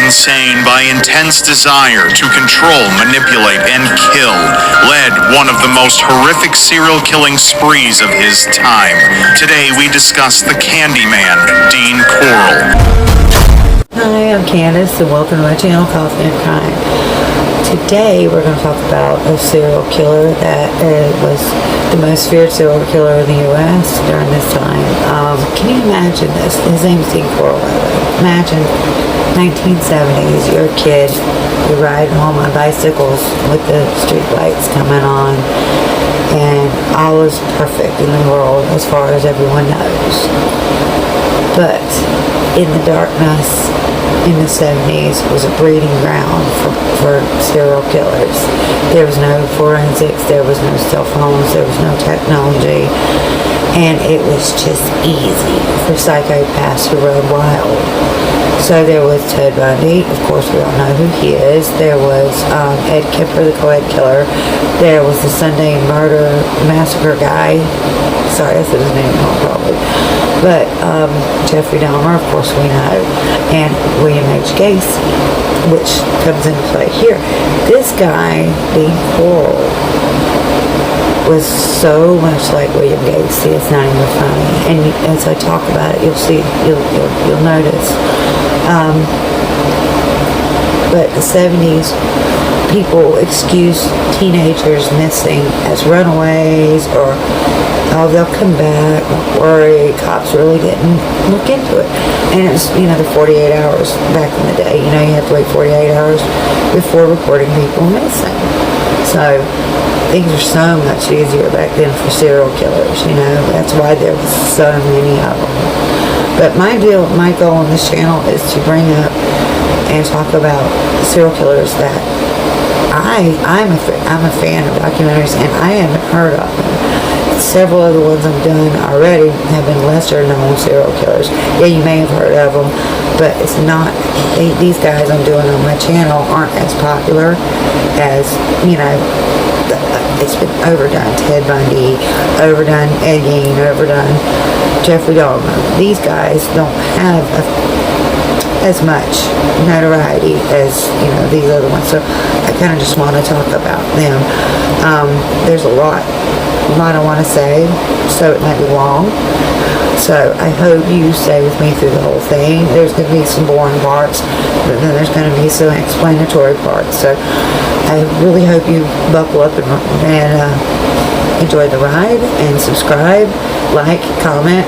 insane by intense desire to control, manipulate, and kill, led one of the most horrific serial killing sprees of his time. Today we discuss the Candyman, Dean Corll. Hi, I'm Candace, and welcome to my channel, Coffee and Crime. Today we're going to talk about a serial killer that was the most feared serial killer in the U.S. during this time. Can you imagine this? His name is Dean Corll. Imagine 1970s, you're a kid, you're riding home on bicycles with the street lights coming on, and all is perfect in the world as far as everyone knows. But in the darkness, in the 70s, was a breeding ground for serial killers. There was no forensics, there was no cell phones, there was no technology, and it was just easy for psychopaths to run wild. So there was Ted Bundy, of course we all know who he is. There was Ed Kemper, the co-ed killer. There was the Sunday Massacre guy. Sorry, I said his name wrong probably. But Jeffrey Elmer, of course we know, and William H. Gacy, which comes into play here. This guy, Dean Corll, was so much like William Gacy, it's not even funny. And as I talk about it, you'll see, you'll notice. But the 70s, people excuse teenagers missing as runaways, or oh, they'll come back, don't worry, cops really didn't look into it. And it was, the 48 hours back in the day. You have to wait 48 hours before reporting people missing. So things are so much easier back then for serial killers, That's why there was so many of them. But my goal on this channel is to bring up and talk about serial killers that I'm a fan of documentaries, and I haven't heard of them. Several of the ones I've done already have been lesser known serial killers. Yeah, you may have heard of them, but it's not, these guys I'm doing on my channel aren't as popular as, it's been overdone. Ted Bundy, overdone Ed Gein, overdone Jeffrey Dahmer. These guys don't have as much notoriety as these other ones, so I kind of just want to talk about them. There's a lot I want to say, so it might be long, so I hope you stay with me through the whole thing. There's going to be some boring parts, but then there's going to be some explanatory parts, so I really hope you buckle up and enjoy the ride, and subscribe, like, comment,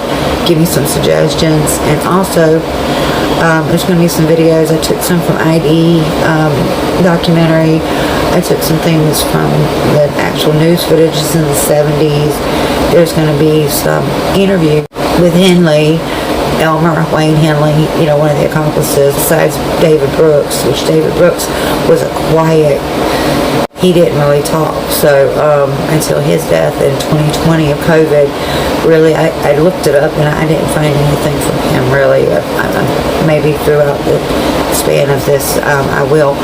give me some suggestions. And also there's going to be some videos. I took some from ID documentary. I took some things from the actual news footages in the 70s. There's going to be some interview with Henley, Elmer, Henley, one of the accomplices, besides David Brooks, which David Brooks was a quiet, he didn't really talk, so until his death in 2020 of COVID. Really, I looked it up and I didn't find anything from him really. Maybe throughout the span of this I will,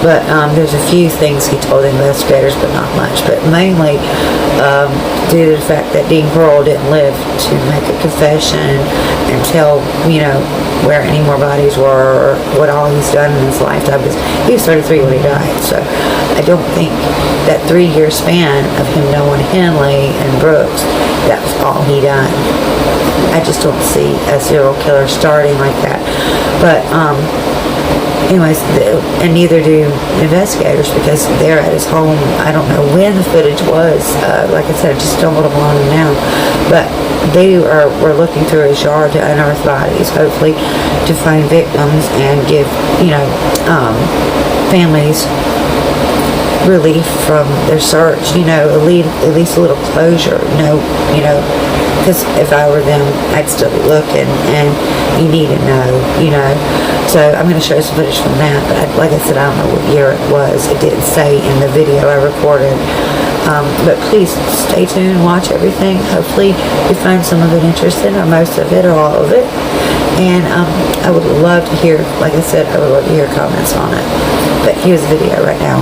but there's a few things he told investigators, but not much. But mainly due to the fact that Dean Corll didn't live to make a confession and tell where any more bodies were, or what all he's done in his lifetime. He was 33 when he died, so I don't think that 3-year span of him knowing Henley and Brooks, that was all he done. I just don't see a serial killer starting like that. But anyways, and neither do investigators, because they're at his home. I don't know when the footage was. Like I said, I just stumbled upon them now. But they were looking through his yard to unearth bodies, hopefully to find victims and give families relief from their search, at least a little closure, because if I were them, I'd still be looking, and you need to know, so I'm going to show some footage from that, but like I said, I don't know what year it was. It didn't say in the video I recorded, but please stay tuned, watch everything. Hopefully you find some of it interesting, or most of it, or all of it, and I would love to hear, like I said, I would love to hear comments on it. But here's the video right now.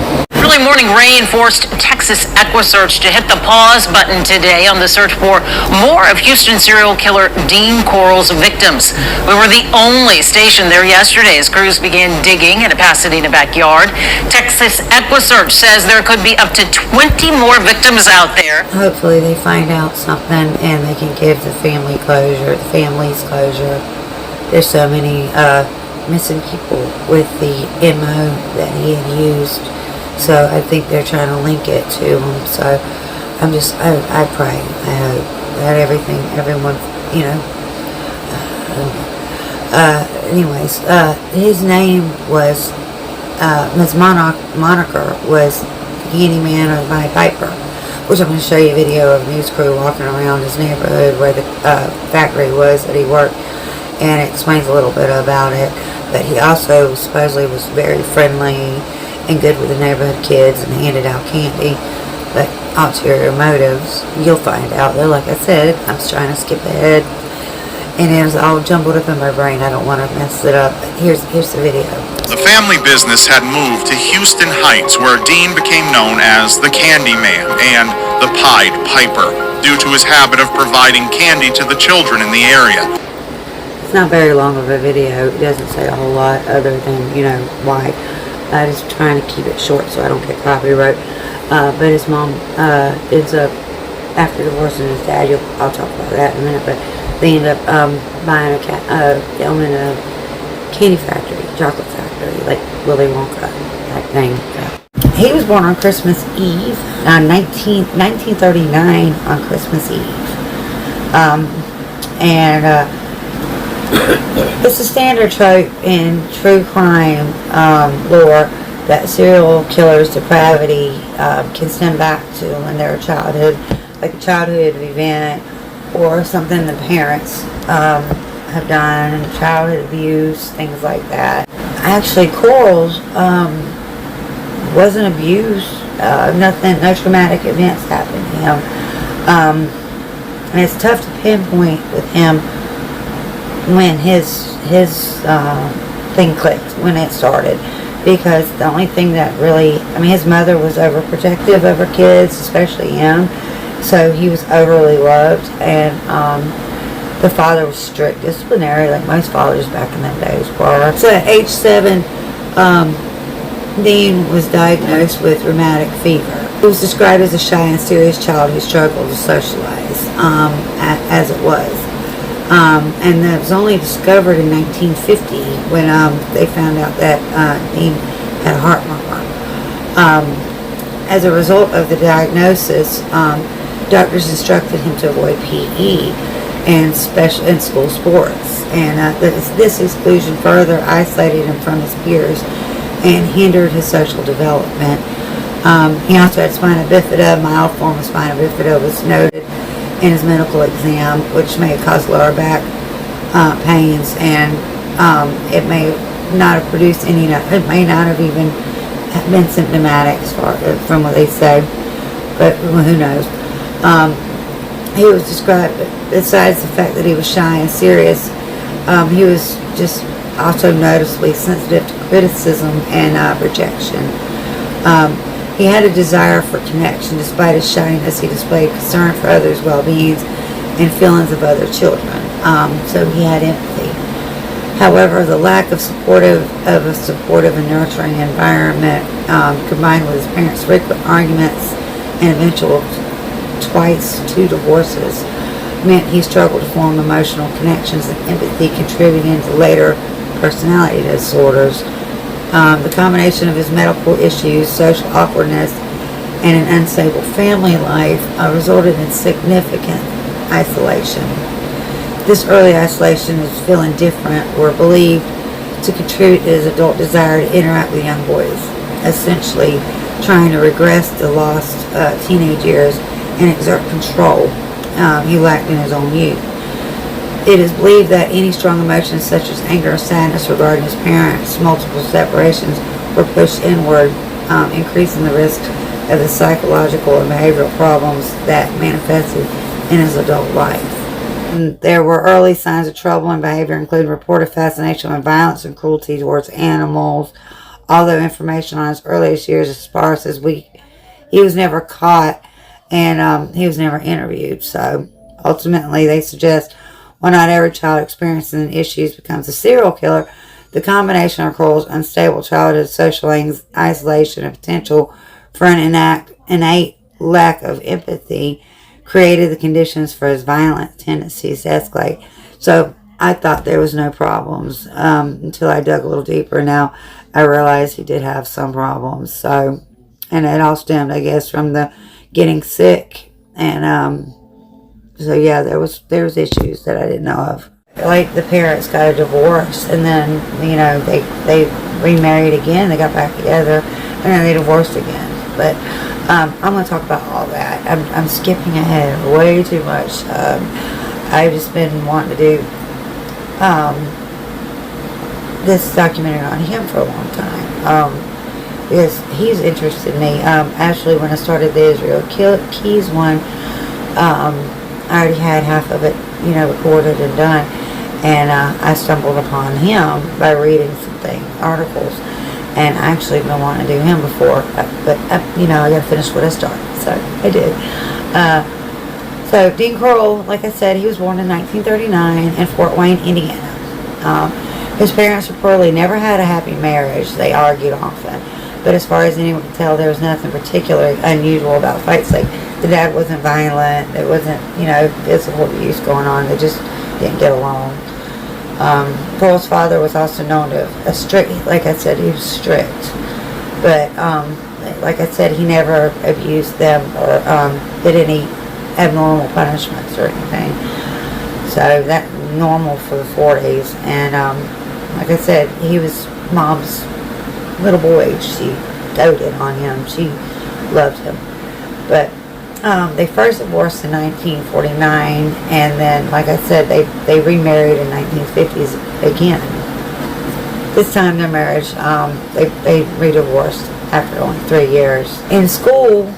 Early morning rain forced Texas EquiSearch to hit the pause button today on the search for more of Houston serial killer Dean Corll's victims. We were the only station there yesterday as crews began digging in a Pasadena backyard. Texas EquiSearch says there could be up to 20 more victims out there. Hopefully they find out something and they can give the family closure, the family's closure. There's so many missing people with the MO that he had used. So I think they're trying to link it to him. So I pray, I hope that everyone, you know. Anyways, his name was, his moniker was Candyman or the Pied Piper, which I'm going to show you a video of a news crew walking around his neighborhood where the factory was that he worked, and it explains a little bit about it. But he also supposedly was very friendly and good with the neighborhood kids and handed out candy. But ulterior motives, you'll find out. Though, like I said, I'm just trying to skip ahead, and it was all jumbled up in my brain. I don't want to mess it up. But here's the video. The family business had moved to Houston Heights, where Dean became known as the Candyman and the Pied Piper, due to his habit of providing candy to the children in the area. It's not very long of a video. It doesn't say a whole lot other than, you know, why. I'm just trying to keep it short so I don't get copyright. But his mom ends up, after divorcing his dad, I'll talk about that in a minute, but they end up owning a candy factory, chocolate factory, like Willy Wonka type thing. He was born on Christmas Eve, 1939 on Christmas Eve. It's a standard trope in true crime lore that serial killers' depravity can stem back to when they're a childhood, like a childhood event or something the parents have done, childhood abuse, things like that. Actually, Corll wasn't abused. No traumatic events happened to him. And it's tough to pinpoint with him when his thing clicked, when it started, because the only thing that really, his mother was overprotective of her kids, especially him, so he was overly loved, and the father was strict disciplinary, like most fathers back in them days were. So at age 7, Dean was diagnosed with rheumatic fever. He was described as a shy and serious child who struggled to socialize, as it was. And that was only discovered in 1950 when they found out that Dean had a heart murmur. As a result of the diagnosis, doctors instructed him to avoid PE and school sports. And this exclusion further isolated him from his peers and hindered his social development. He also had spina bifida. Mild form of spina bifida was noted in his medical exam, which may cause lower back pains, and it may not have produced any. It may not have even been symptomatic, as far from what they say, but who knows? He was described, besides the fact that he was shy and serious, he was just also noticeably sensitive to criticism and rejection. He had a desire for connection. Despite his shyness, he displayed concern for others' well-being and feelings of other children. So he had empathy. However, the lack of a supportive and nurturing environment, combined with his parents' frequent arguments and eventual two divorces, meant he struggled to form emotional connections and empathy, contributing to later personality disorders. The combination of his medical issues, social awkwardness, and an unstable family life resulted in significant isolation. This early isolation and feeling different were believed to contribute to his adult desire to interact with young boys, essentially trying to regress the lost teenage years and exert control he lacked in his own youth. It is believed that any strong emotions such as anger or sadness regarding his parents' multiple separations were pushed inward, increasing the risk of the psychological and behavioral problems that manifested in his adult life. And there were early signs of trouble in behavior, including reported fascination with violence and cruelty towards animals, Although information on his earliest years is sparse, he was never caught, and he was never interviewed. So ultimately, they suggest while not every child experiencing issues becomes a serial killer, the combination of Corll's unstable childhood, social isolation, and potential for an innate lack of empathy created the conditions for his violent tendencies to escalate. So I thought there was no problems until I dug a little deeper. Now I realized he did have some problems. So, and it all stemmed, I guess, from the getting sick. And so yeah, there was issues that I didn't know of. Like the parents got a divorce, and then they remarried again. They got back together, and then they divorced again. But I'm going to talk about all that. I'm skipping ahead way too much. I've just been wanting to do this documentary on him for a long time because he's interested me. Actually, when I started the Israel Keys one, I already had half of it, recorded and done, and I stumbled upon him by reading some articles. And I actually been wanting to do him before, but I got to finish what I started, so I did. So Dean Corll, like I said, he was born in 1939 in Fort Wayne, Indiana. His parents reportedly never had a happy marriage. They argued often, but as far as anyone could tell, there was nothing particularly unusual about fights. Like the dad wasn't violent. There wasn't, physical abuse going on. They just didn't get along. Corll's father was also known to a strict, like I said, he was strict, but like I said, he never abused them or did any abnormal punishments or anything. So that normal for the 40s. And like I said, he was mom's little boy. She doted on him. She loved him. But they first divorced in 1949, and then, like I said, they remarried in 1950s again. This time their marriage, they re-divorced after only 3 years. In school,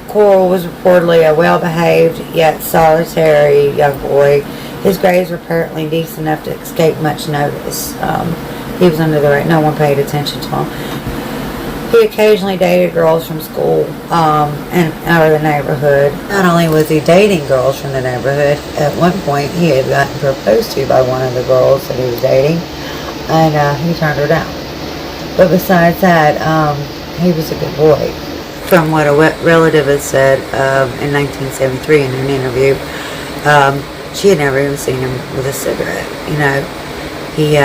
Corll was reportedly a well-behaved yet solitary young boy. His grades were apparently decent enough to escape much notice. He was under the radar. No one paid attention to him. He occasionally dated girls from school and out of the neighborhood. Not only was he dating girls from the neighborhood, at one point he had gotten proposed to by one of the girls that he was dating, and he turned her down. But besides that, he was a good boy. From what a relative had said in 1973 in an interview, she had never even seen him with a cigarette. He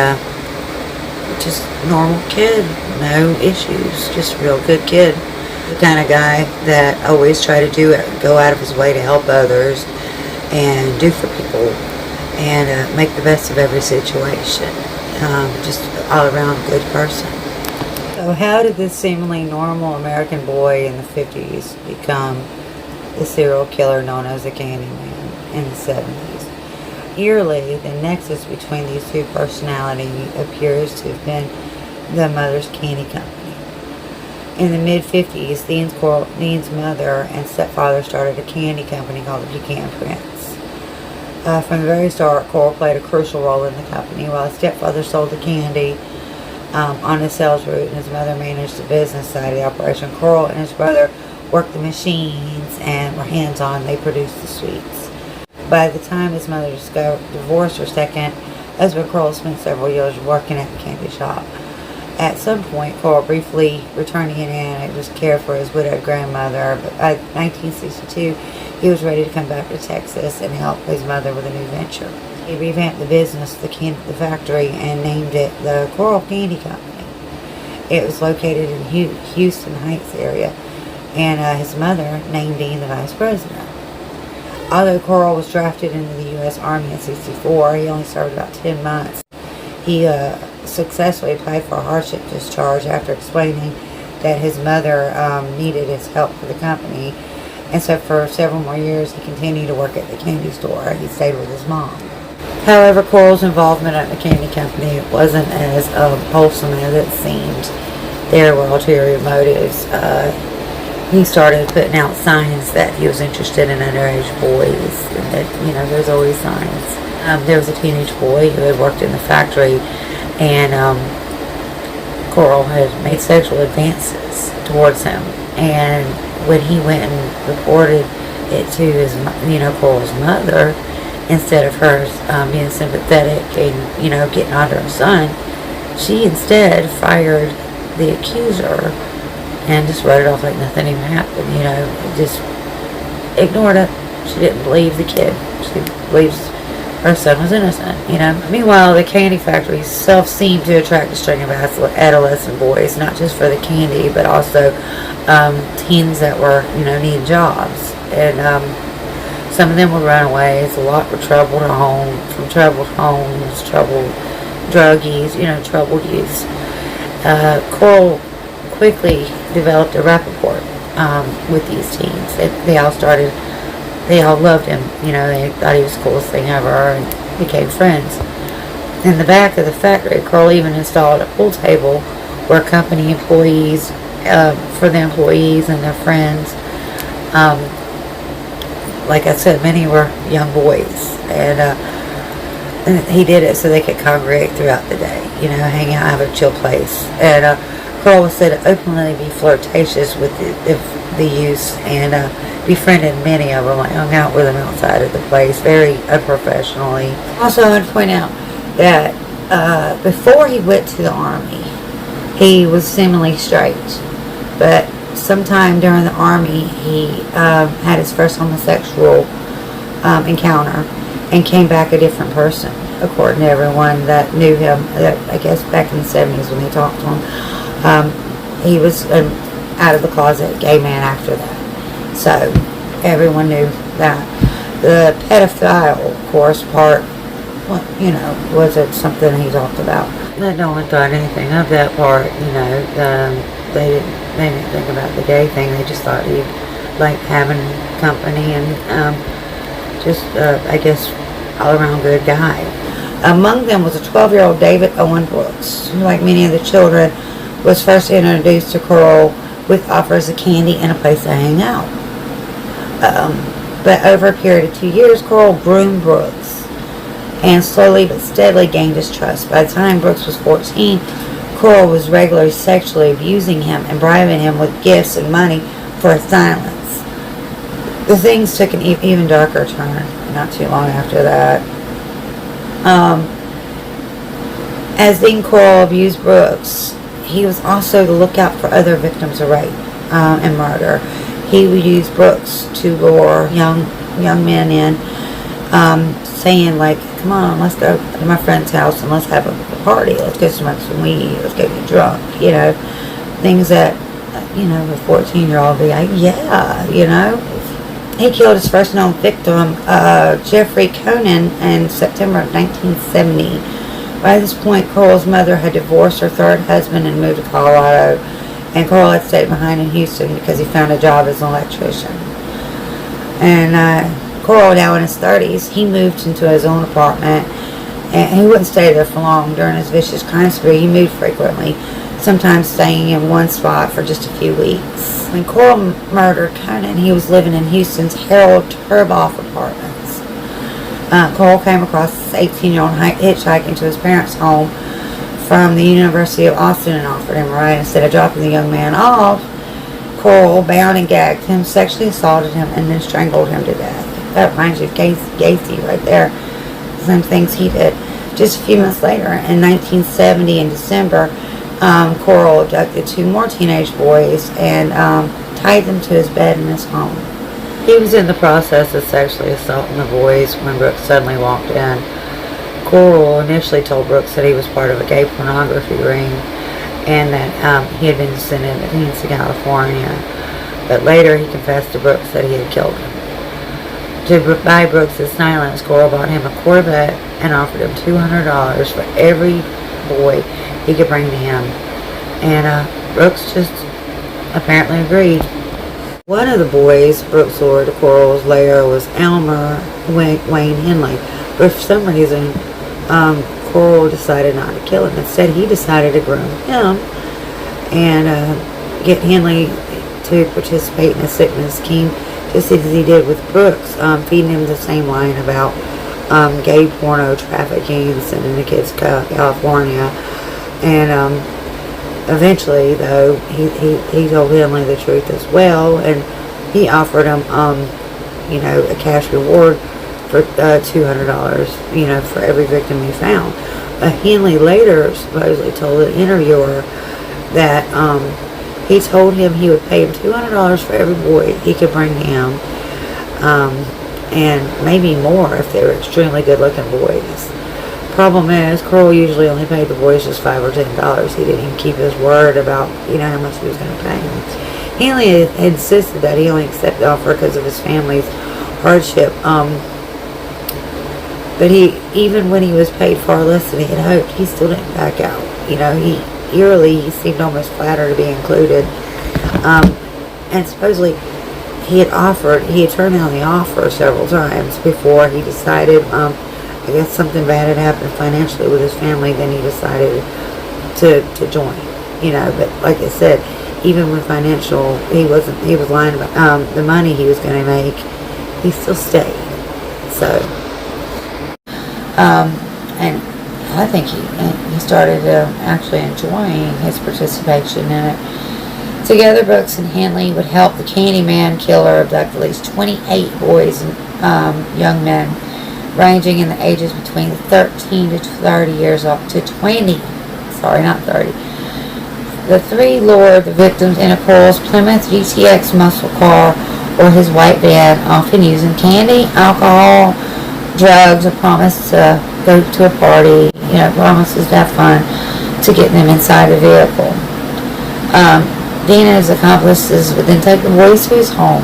just normal kid, no issues, just a real good kid. The kind of guy that always tried to go out of his way to help others and do for people and make the best of every situation. Just all around good person. So how did this seemingly normal American boy in the 50s become the serial killer known as the Candyman in the 70s? Yearly, the nexus between these two personalities appears to have been the mother's candy company. In the mid-50s, Dean's mother and stepfather started a candy company called the Pecan Prince. From the very start, Corll played a crucial role in the company, while his stepfather sold the candy on the sales route, and his mother managed the business side of the operation. Corll and his brother worked the machines and were hands-on. They produced the sweets. By the time his mother divorced her second husband, Corll spent several years working at the candy shop. At some point, Corll briefly returned to Indiana to care for his widowed grandmother, but by 1962, he was ready to come back to Texas and help his mother with a new venture. He revamped the business, the factory, and named it the Corll Candy Company. It was located in Houston Heights area, and his mother named Dean the vice president. Although Corll was drafted into the U.S. Army in '64, he only served about 10 months. He successfully applied for a hardship discharge after explaining that his mother needed his help for the company. And so for several more years, he continued to work at the candy store. He stayed with his mom. However, Corll's involvement at the candy company wasn't as wholesome as it seemed. There were ulterior motives. He started putting out signs that he was interested in underage boys. And that, there's always signs. There was a teenage boy who had worked in the factory, and Corll had made sexual advances towards him, and when he went and reported it to his, Corll's mother, instead of her being sympathetic and, getting onto her son, she instead fired the accuser and just wrote it off like nothing even happened, just ignored it. She didn't believe the kid. She believes her son was innocent, Meanwhile, the candy factory itself seemed to attract a string of adolescent boys, not just for the candy, but also teens that were, needing jobs. And some of them were runaways. A lot were troubled homes, troubled drug use, troubled use. Corll quickly developed a rapport with these teens. They all loved him, they thought he was the coolest thing ever and became friends. In the back of the factory, Corll even installed a pool table where company employees, for the employees and their friends, like I said, many were young boys, and he did it so they could congregate throughout the day, hang out, have a chill place. And Corll was said to openly be flirtatious with the youths and befriended many of them. I hung out with them outside of the place very unprofessionally. Also, I want to point out that before he went to the army, he was seemingly straight, but sometime during the army, he had his first homosexual encounter and came back a different person, according to everyone that knew him. I guess back in the 70s when they talked to him, he was out of the closet gay man after that. So everyone knew that. The pedophile, of course, part, wasn't something he talked about. No one thought anything of that part. They didn't think about the gay thing. They just thought he liked having company and I guess, all around good guy. Among them was a 12-year-old David Owen Brooks, who, like many of the children, was first introduced to Corll with offers of candy and a place to hang out. But over a period of 2 years, Corll groomed Brooks and slowly but steadily gained his trust. By the time Brooks was 14, Corll was regularly sexually abusing him and bribing him with gifts and money for his silence. The things took an even darker turn not too long after that. As Dean Corll abused Brooks, he was also the lookout for other victims of rape and murder. He would use Brooks to lure young men in, saying like, "Come on, let's go to my friend's house and let's have a party. Let's go smoke some weed. Let's go get drunk." Things that a 14-year-old would be like, "Yeah," He killed his first known victim, Jeffrey Conan, in September of 1970. By this point, Corll's mother had divorced her third husband and moved to Colorado, and Corll had stayed behind in Houston because he found a job as an electrician. And Corll, now in his 30s, he moved into his own apartment, and he wouldn't stay there for long. During his vicious crime spree, he moved frequently, sometimes staying in one spot for just a few weeks. When Corll murdered Conan, he was living in Houston's Harold Turboff Apartments. Corll came across this 18-year-old hitchhiking to his parents' home from the University of Austin and offered him a ride. Instead of dropping the young man off, Corll bound and gagged him, sexually assaulted him, and then strangled him to death. That reminds you of Gacy right there. Some things he did. Just a few months later, in 1970, in December, Corll abducted 2 more teenage boys and tied them to his bed in his home. He was in the process of sexually assaulting the boys when Brooks suddenly walked in. Corll initially told Brooks that he was part of a gay pornography ring and that he had been sent into California. But later he confessed to Brooks that he had killed him. To buy Brooks' silence, Corll bought him a Corvette and offered him $200 for every boy he could bring to him. And Brooks just apparently agreed. One of the boys Brooks lured to Corll's lair was Elmer Wayne Henley. But for some reason, Corll decided not to kill him. Instead, he decided to groom him and get Henley to participate in a sickness scheme, just as he did with Brooks, feeding him the same line about gay porno trafficking and sending the kids to California. And Eventually, though, he told Henley the truth as well, and he offered him, a cash reward for $200, for every victim he found. Henley later supposedly told the interviewer that he told him he would pay him $200 for every boy he could bring him, and maybe more if they were extremely good-looking boys. Problem is, Corll usually only paid the boys just $5 or $10. He didn't even keep his word about, how much he was going to pay him. Henley had insisted that he only accepted the offer because of his family's hardship. But even when he was paid far less than he had hoped, he still didn't back out. He seemed almost flattered to be included. And supposedly, he had turned down the offer several times before he decided, I guess something bad had happened financially with his family, then he decided to join. But like I said, even with financial, he was lying about the money he was going to make. He still stayed. So, and I think he started actually enjoying his participation in it. Together, Brooks and Henley would help the Candyman killer abduct at least 28 boys and young men, ranging in the ages between 13 to 30 years old to 20. Sorry, not 30. The three lured the victims in a Corll's Plymouth GTX muscle car or his white van, often using candy, alcohol, drugs, a promise to go to a party, promises to have fun, to get them inside the vehicle. Dean and his accomplices would then take the boys to his home,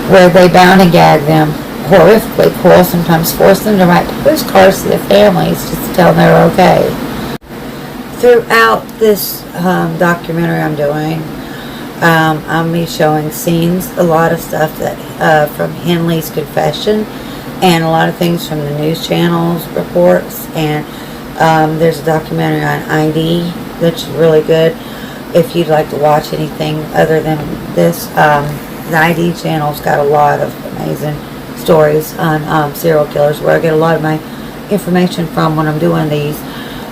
where they bound and gagged them horrifically. Corll sometimes forced them to write postcards to their families just to tell them they were okay. Throughout this documentary I'm doing, I'll be showing scenes, a lot of stuff that from Henley's confession, and a lot of things from the news channels, reports, and there's a documentary on ID that's really good. If you'd like to watch anything other than this, the ID channel's got a lot of amazing stories on serial killers, where I get a lot of my information from when I'm doing these.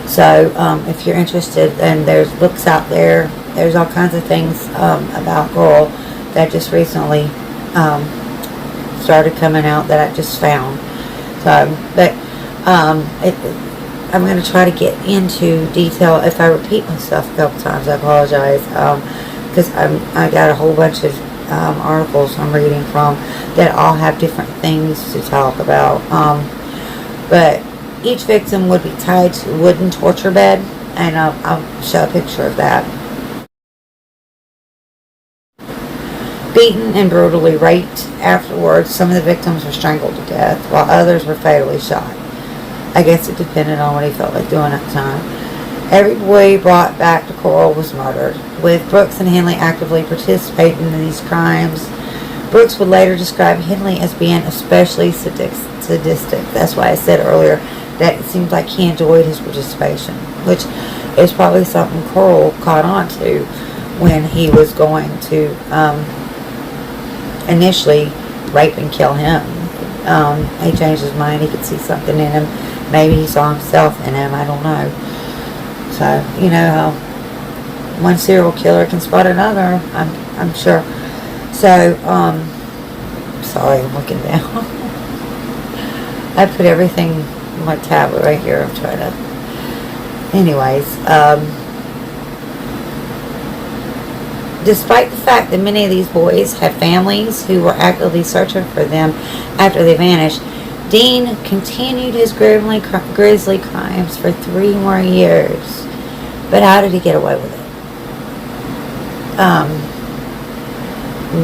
So if you're interested, then there's books out there. There's all kinds of things about Corll that just recently started coming out that I just found. So, but I'm going to try to get into detail. If I repeat myself a couple times, I apologize, because I got a whole bunch of articles I'm reading from that all have different things to talk about. But each victim would be tied to a wooden torture bed, and I'll show a picture of that. Beaten and brutally raped afterwards. Some of the victims were strangled to death, while others were fatally shot. I guess it depended on what he felt like doing at the time. Every boy brought back to Corll was murdered, with Brooks and Henley actively participating in these crimes. Brooks would later describe Henley as being especially sadistic. That's why I said earlier that it seemed like he enjoyed his participation, which is probably something Corll caught on to when he was going to initially rape and kill him. He changed his mind. He could see something in him. Maybe he saw himself in him. I don't know. So, you know how one serial killer can spot another, I'm sure. So, sorry, I'm looking down. I put everything in my tablet right here. I'm trying to, anyways, despite the fact that many of these boys had families who were actively searching for them after they vanished, Dean continued his grisly crimes for 3 more years. But how did he get away with it?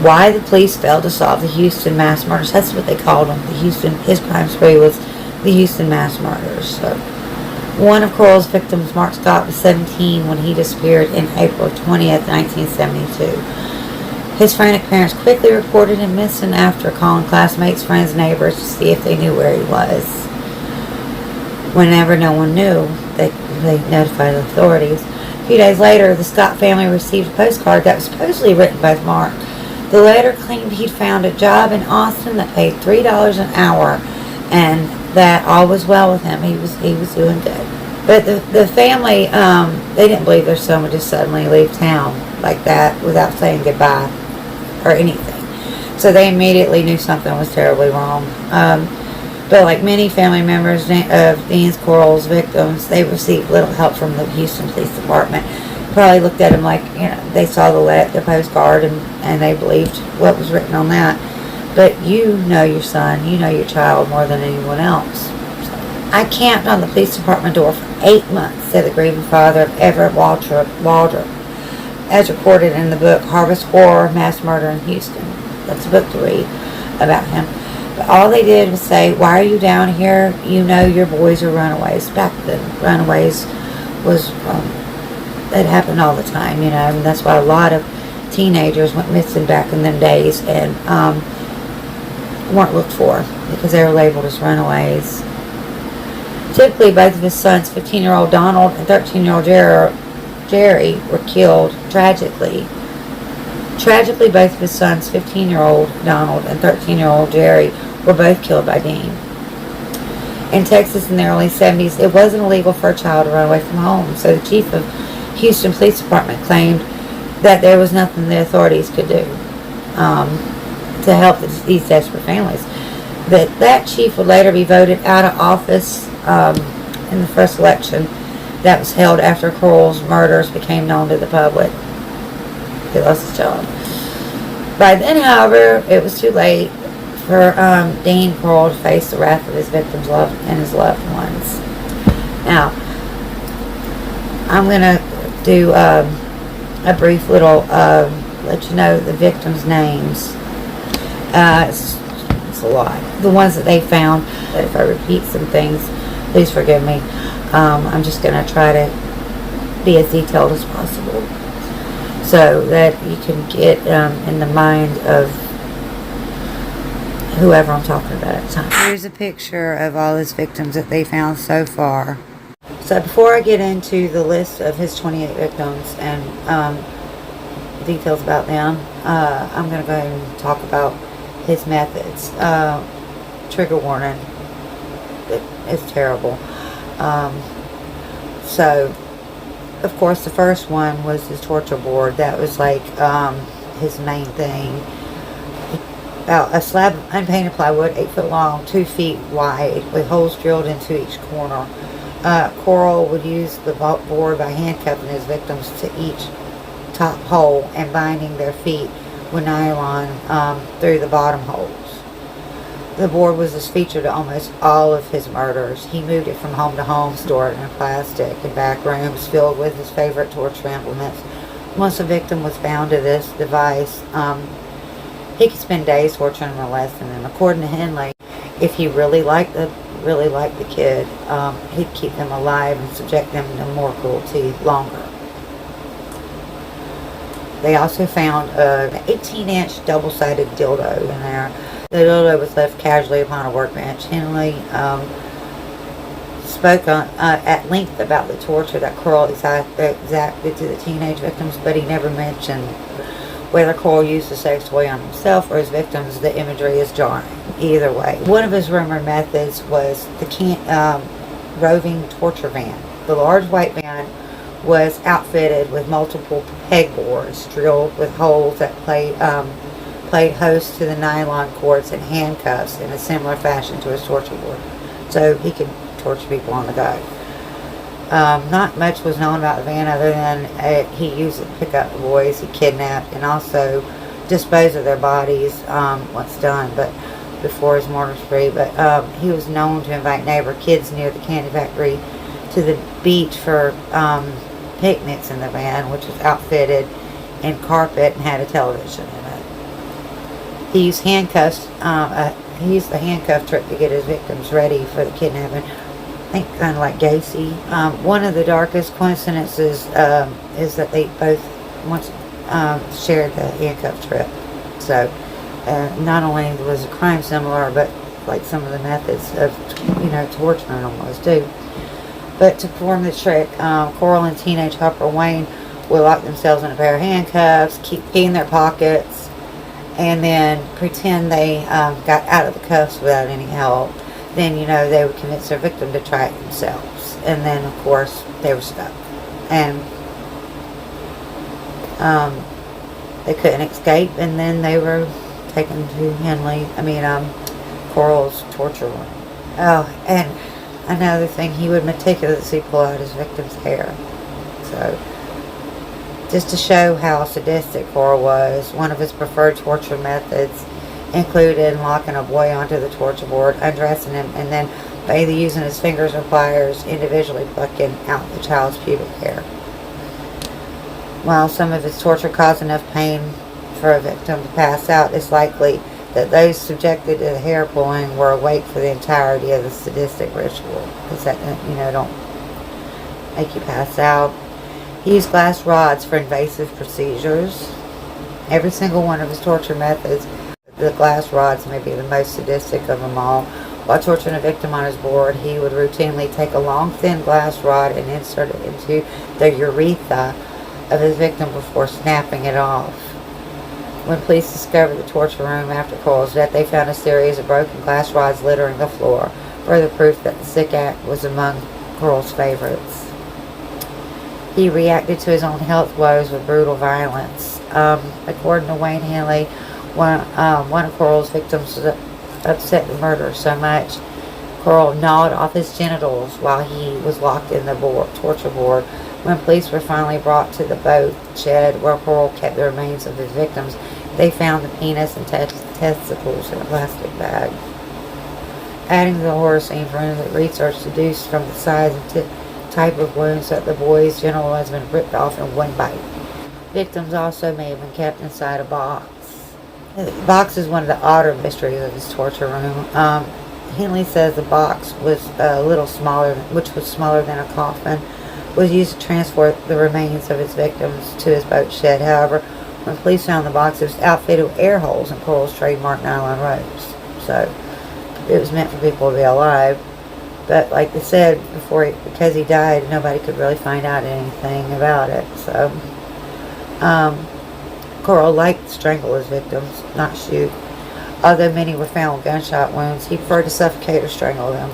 Why the police failed to solve the Houston mass murders? That's what they called them. His crime spree was the Houston mass murders. So, one of Corll's victims, Mark Scott, was 17 when he disappeared in April 20th, 1972. His frantic parents quickly reported him missing after calling classmates, friends, neighbors to see if they knew where he was. Whenever no one knew, they notified the authorities. A few days later, the Scott family received a postcard that was supposedly written by Mark. The letter claimed he'd found a job in Austin that paid $3 an hour, and that all was well with him. He was doing good. But the family, they didn't believe their son would just suddenly leave town like that without saying goodbye or anything. So they immediately knew something was terribly wrong. But like many family members of Dean's Corll's victims, they received little help from the Houston Police Department. Probably looked at him like, they saw the postcard and they believed what was written on that. But you know your son, you know your child more than anyone else. I camped on the police department door for 8 months, said the grieving father of Everett Waldrop, as recorded in the book Harvest Horror, Mass Murder in Houston. That's a book to read about him. But all they did was say, why are you down here? You know your boys are runaways. Back then, runaways was, it happened all the time, and that's why a lot of teenagers went missing back in them days and weren't looked for because they were labeled as runaways. Typically, both of his sons, 15-year-old Donald and 13-year-old Jerry, were killed tragically. Tragically, both of his sons, 15-year-old Donald and 13-year-old Jerry, were both killed by Dean. In Texas in the early 70s, it wasn't illegal for a child to run away from home, so the chief of Houston Police Department claimed that there was nothing the authorities could do to help these desperate families. That chief would later be voted out of office in the first election that was held after Corll's murders became known to the public. He lost his job. By then, however, it was too late for Dean Corll to face the wrath of his victims and his loved ones. Now, I'm going to do a brief little, let you know the victims' names. It's a lot. The ones that they found, that if I repeat some things, please forgive me. I'm just going to try to be as detailed as possible so that you can get in the mind of whoever I'm talking about at the time. Here's a picture of all his victims that they found so far. So before I get into the list of his 28 victims and details about them, I'm going to go ahead and talk about his methods. Trigger warning. It's terrible. So, of course, the first one was his torture board. That was like his main thing. About a slab of unpainted plywood, 8 foot long, 2 feet wide, with holes drilled into each corner. Corll would use the board by handcuffing his victims to each top hole and binding their feet with nylon through the bottom holes. The board was a feature to almost all of his murders. He moved it from home to home, stored it in plastic in back rooms filled with his favorite torture implements. Once a victim was bound to this device, he could spend days torturing and molesting them. According to Henley, if he really liked the kid, he'd keep them alive and subject them to more cruelty longer. They also found an 18-inch double-sided dildo in there. The dildo was left casually upon a workbench. Henley spoke at length about the torture that Corll exacted to the teenage victims, but he never mentioned whether Corll used the sex toy on himself or his victims. The imagery is jarring. Either way. One of his rumored methods was the roving torture van. The large white van was outfitted with multiple pegboards drilled with holes that played host to the nylon cords and handcuffs in a similar fashion to his torture board, so he could torture people on the go. Not much was known about the van other than he used it to pick up the boys he kidnapped and also dispose of their bodies once done, but before his murder spree. But he was known to invite neighbor kids near the candy factory to the beach for picnics in the van, which was outfitted in carpet and had a television in it. He used handcuffs. He used the handcuff trick to get his victims ready for the kidnapping. I think kind of like Gacy. One of the darkest coincidences is that they both once shared the handcuff trip. So not only was the crime similar, but like some of the methods of torturing them was too. But to perform the trick, Corll and teenage Hopper Wayne would lock themselves in a pair of handcuffs, keep key in their pockets, and then pretend they got out of the cuffs without any help. then, they would convince their victim to try it themselves. And then, of course, they were stuck. And they couldn't escape, and then they were taken to Corll's torture room. Oh, and another thing, he would meticulously pull out his victim's hair. So, just to show how sadistic Corll was, one of his preferred torture methods included locking a boy onto the torture board, undressing him, and then by either using his fingers or pliers, individually plucking out the child's pubic hair. While some of his torture caused enough pain for a victim to pass out, it's likely that those subjected to the hair pulling were awake for the entirety of the sadistic ritual, because that, don't make you pass out. He used glass rods for invasive procedures. Every single one of his torture methods, the glass rods may be the most sadistic of them all. While torturing a victim on his board, he would routinely take a long, thin glass rod and insert it into the urethra of his victim before snapping it off. When police discovered the torture room after Corll's death, they found a series of broken glass rods littering the floor, further proof that the sick act was among Corll's favorites. He reacted to his own health woes with brutal violence. According to Wayne Henley, one of Corll's victims was upset with murder so much, Corll gnawed off his genitals while he was locked in the torture board. When police were finally brought to the boat shed where Corll kept the remains of his victims, they found the penis and testicles in a plastic bag. Adding to the horror scene, forensic research deduced from the size and type of wounds that the boy's genital has been ripped off in one bite. Victims also may have been kept inside a box. The box is one of the odder mysteries of his torture room. Henley says the box was a little smaller, which was smaller than a coffin, was used to transport the remains of his victims to his boat shed. However, when police found the box, it was outfitted with air holes in Corll's trademark nylon ropes. So, it was meant for people to be alive. But like they said before, because he died, nobody could really find out anything about it. So, Corll liked to strangle his victims, not shoot. Although many were found with gunshot wounds, he preferred to suffocate or strangle them.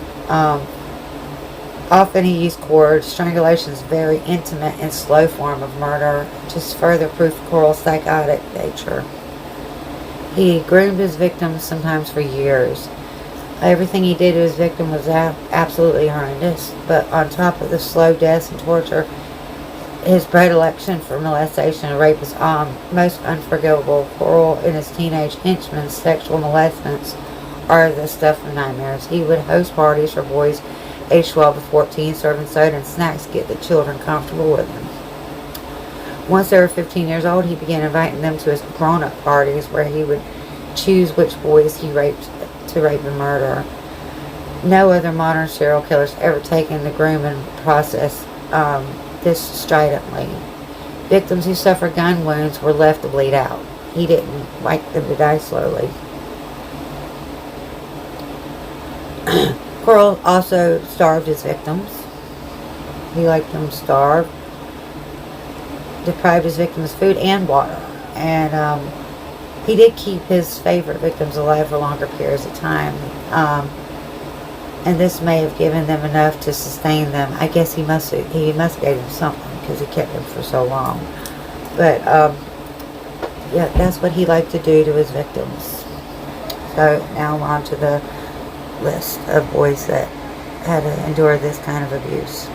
Often he used cords. Strangulation is a very intimate and slow form of murder, just further proof of Corll's psychotic nature. He groomed his victims sometimes for years. Everything he did to his victim was absolutely horrendous, but on top of the slow deaths and torture, his predilection for molestation and rape is most unforgivable. Corll and his teenage henchmen's sexual molestants are the stuff of nightmares. He would host parties for boys aged 12 to 14, serving soda and snacks to get the children comfortable with him. Once they were 15 years old, he began inviting them to his grown-up parties where he would choose which boys he raped to rape and murder. No other modern serial killers ever taken the grooming process this stridently. Victims who suffered gun wounds were left to bleed out. He didn't like them to die slowly. Corll also starved his victims. He liked them starved. Deprived his victims food and water. And he did keep his favorite victims alive for longer periods of time. And this may have given them enough to sustain them. I guess he must have gave them something because he kept them for so long. But yeah, that's what he liked to do to his victims. So now on to the list of boys that had to endure this kind of abuse.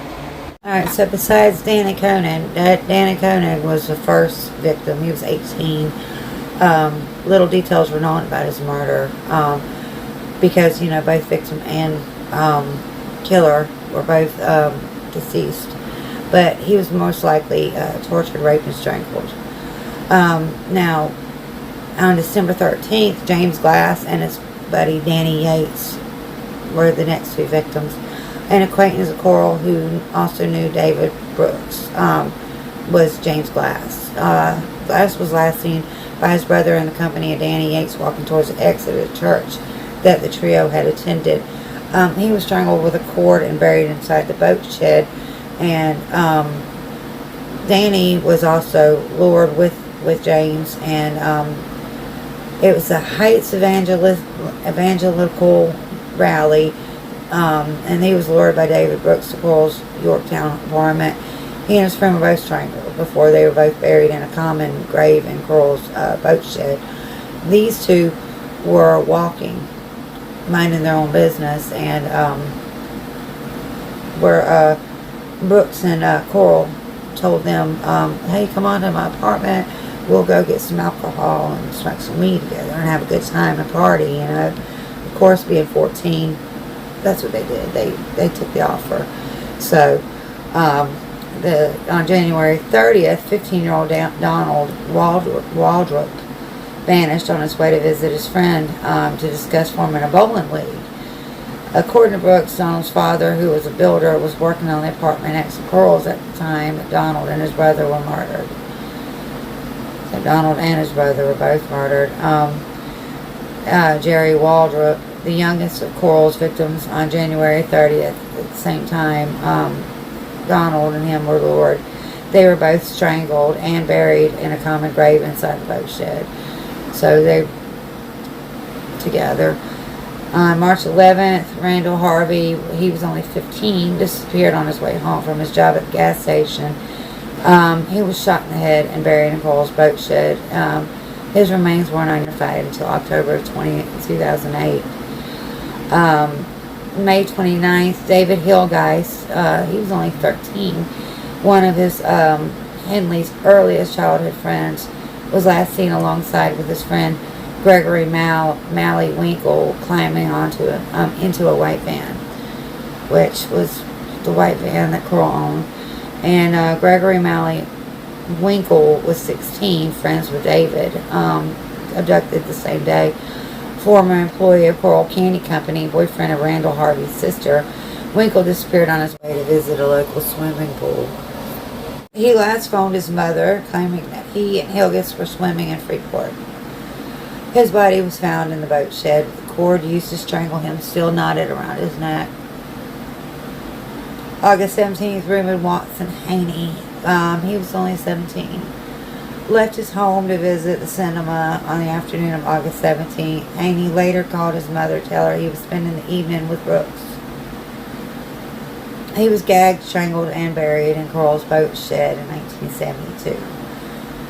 Alright, so besides Danny Koenig was the first victim. He was 18. Little details were known about his murder because, both victim and killer were both deceased. But he was most likely tortured, raped, and strangled. Now, on December 13th, James Glass and his buddy Danny Yates were the next two victims. An acquaintance of Corll who also knew David Brooks was James Glass. Glass was last seen by his brother in the company of Danny Yates walking towards the exit of the church that the trio had attended. He was strangled with a cord and buried inside the boat shed, and Danny was also lured with James, and it was the Heights evangelical rally And he was lured by David Brooks to Corll's Yorktown apartment. He and his friend were both strangled before they were both buried in a common grave in Corll's boat shed. These two were walking, minding their own business, and where Brooks and Corll told them, hey, come on to my apartment, we'll go get some alcohol and smoke some weed together and have a good time and party, you know. Of course, being 14, that's what they did. They took the offer. So on January 30th, 15-year-old Donald Waldrop vanished on his way to visit his friend to discuss forming a bowling league. According to Brooks, Donald's father, who was a builder, was working on the apartment next to Corll's at the time that Donald and his brother were murdered. So Donald and his brother were both murdered. Jerry Waldrop, the youngest of Corll's victims, on January 30th, at the same time Donald and him were lured. They were both strangled and buried in a common grave inside the boat shed. So they together. On March 11th, Randall Harvey, he was only 15, disappeared on his way home from his job at the gas station. He was shot in the head and buried in Corll's boat shed. His remains weren't identified until October of 2008. May 29th, David Hillgeist, he was only 13. One of his Henley's earliest childhood friends was last seen alongside with his friend Gregory Malley Winkle climbing into a white van, which was the white van that Corll owned. And Gregory Malley Winkle was 16, friends with David, abducted the same day. Former employee of Corll Candy Company, boyfriend of Randall Harvey's sister, Winkle disappeared on his way to visit a local swimming pool. He last phoned his mother, claiming that he and Hillgeist were swimming in Freeport. His body was found in the boat shed, with the cord used to strangle him still knotted around his neck. August 17th, Reuben Watson Haney, he was only 17, left his home to visit the cinema on the afternoon of August 17th. Haney later called his mother to tell her he was spending the evening with Brooks. He was gagged, strangled, and buried in Corll's boat shed in 1972.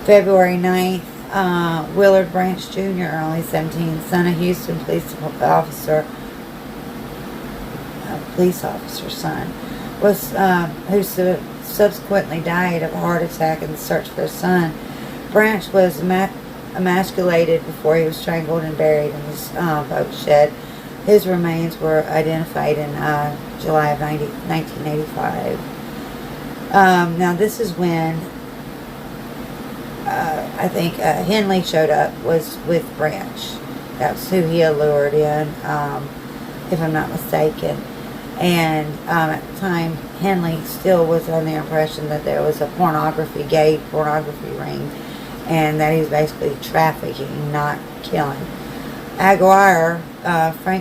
February 9th, Willard Branch Jr., only 17, son of Houston police officer's son, was who subsequently died of a heart attack in the search for his son. Branch was emasculated before he was strangled and buried in his boat shed. His remains were identified in July of 1985. Now this is when I think Henley showed up, was with Branch. That's who he allured in, if I'm not mistaken. And at the time, Henley still was under the impression that there was a gay pornography ring, and that he was basically trafficking, not killing. Frank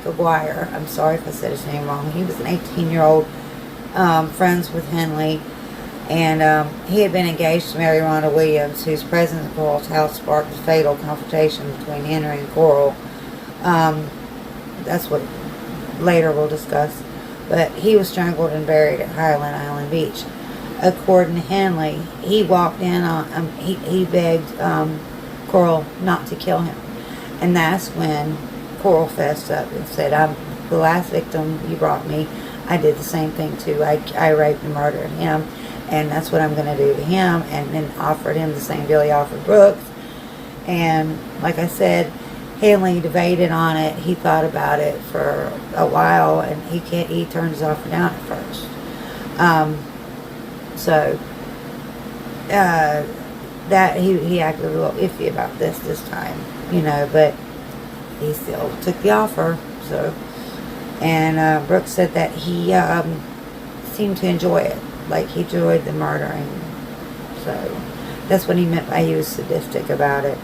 Aguirre, I'm sorry if I said his name wrong, he was an 18-year-old friends with Henley, and he had been engaged to Mary Rhonda Williams, whose presence in Corll's house sparked a fatal confrontation between Henry and Corll. That's what later we'll discuss. But he was strangled and buried at Highland Island Beach. According to Henley, he walked in on, he begged Corll not to kill him. And that's when Corll fessed up and said, I'm the last victim you brought me. I did the same thing too. I raped and murdered him, and that's what I'm going to do to him. And then offered him the same deal he offered Brooks. And like I said, Henley debated on it. He thought about it for a while, and he turned his offer down at first. That he acted a little iffy about this time, you know, but he still took the offer. So, and Brooks said that he seemed to enjoy it, like he enjoyed the murdering. So that's what he meant by he was sadistic about it.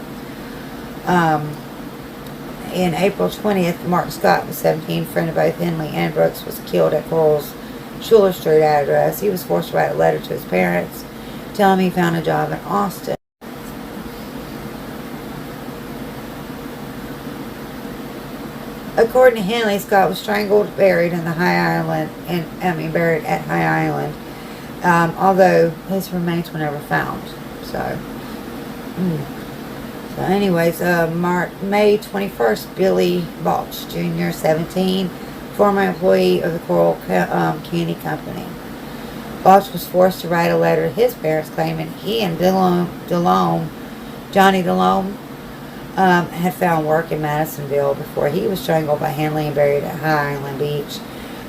In April 20th, Mark Scott was 17, friend of both Henley and Brooks, was killed at Corll's Schuler Street address. He was forced to write a letter to his parents telling him he found a job in Austin. According to Henley, Scott was strangled, buried in the High Island, buried at High Island. Although his remains were never found. So, anyways, May 21st, Billy Balch Jr., 17, former employee of the Corll Candy Company. Balch was forced to write a letter to his parents claiming he and Johnny Delhomme, had found work in Madisonville before he was strangled by Henley and buried at High Island Beach.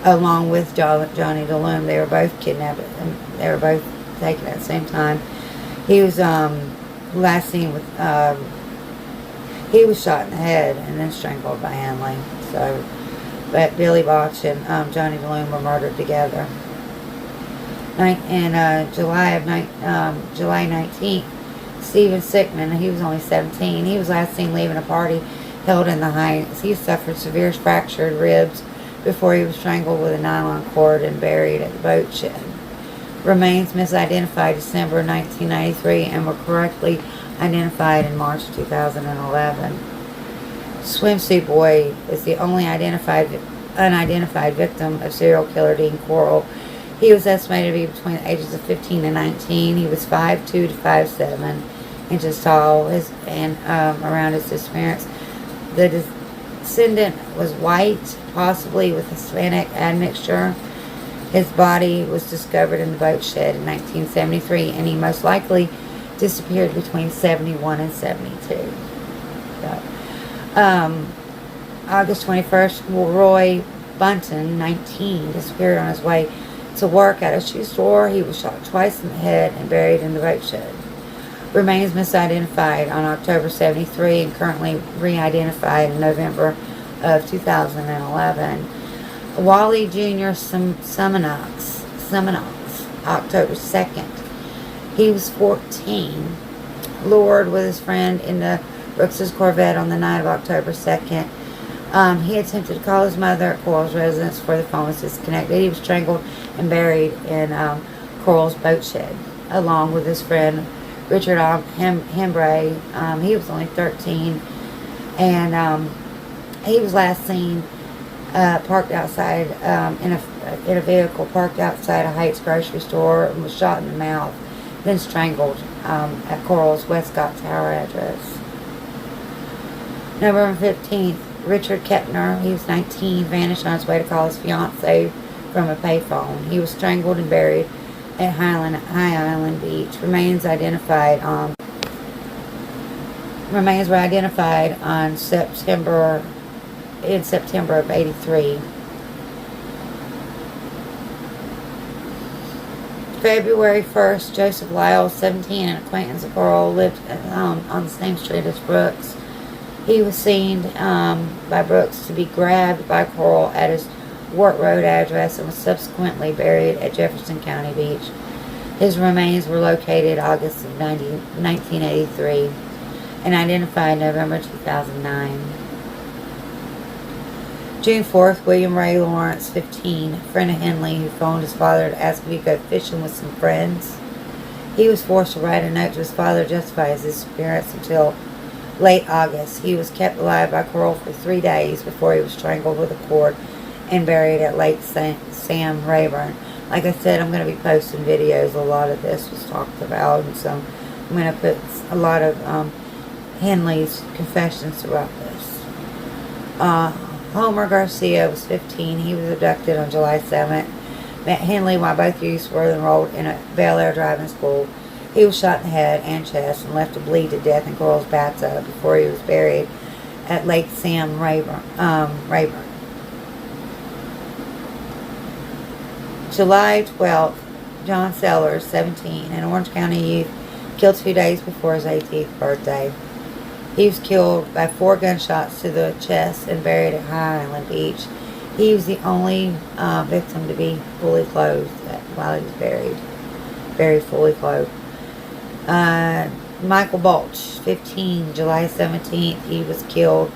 Along with Johnny Delhomme, they were both kidnapped and they were both taken at the same time. He was last seen with he was shot in the head and then strangled by Henley. So, but Billy Balch and Johnny Delhomme were murdered together. In July 19th, Stephen Sickman, he was only 17. He was last seen leaving a party held in the Heights. He suffered severe fractured ribs before he was strangled with a nylon cord and buried at the boat shed. Remains misidentified December 1993 and were correctly identified in March 2011. Swimsuit Boy is the only unidentified victim of serial killer Dean Corll. He was estimated to be between the ages of 15 and 19. He was 5'2" to 5'7" inches tall. Around his disappearance, the descendant was white, possibly with Hispanic admixture. His body was discovered in the boat shed in 1973, and he most likely disappeared between 71 and 72. So, August 21st, Roy Bunton, 19, disappeared on his way to work at a shoe store. He was shot twice in the head and buried in the boat shed. Remains misidentified on October 73 and currently re-identified in November of 2011. Wally Jr. Seminox, October 2nd. He was 14, lured with his friend in the Brooks's Corvette on the night of October 2nd. He attempted to call his mother at Corll's residence before the phone was disconnected. He was strangled and buried in Corll's boat shed, along with his friend Richard Hembray. He was only 13, and he was last seen parked outside in a vehicle parked outside a Heights grocery store and was shot in the mouth, then strangled at Corll's Westcott Tower address. November 15th, Richard Kettner, he was 19, vanished on his way to call his fiancée from a payphone. He was strangled and buried at High Island Beach. Remains were identified on September of '83. February 1st, Joseph Lyle, 17, an acquaintance of Corll, lived on the same street as Brooks. He was seen by Brooks to be grabbed by Corll at his Wart Road address and was subsequently buried at Jefferson County Beach. His remains were located August of 1983 and identified November 2009. June 4th, William Ray Lawrence, 15, a friend of Henley who phoned his father to ask if he could go fishing with some friends. He was forced to write a note to his father to justify his disappearance until late August. He was kept alive by Corll for 3 days before he was strangled with a cord and buried at Lake Sam Rayburn. Like I said, I'm going to be posting videos. A lot of this was talked about, and so I'm going to put a lot of Henley's confessions throughout this. Homer Garcia was 15. He was abducted on July 7th. Met Henley while both youths were enrolled in a Bel Air driving school. He was shot in the head and chest and left to bleed to death in Corll's bathtub before he was buried at Lake Sam Rayburn. July 12th, John Sellers, 17, an Orange County youth, killed 2 days before his 18th birthday. He was killed by 4 gunshots to the chest and buried at High Island Beach. He was the only victim to be fully clothed while he was buried. Very fully clothed. Michael Balch, 15, July 17th. He was killed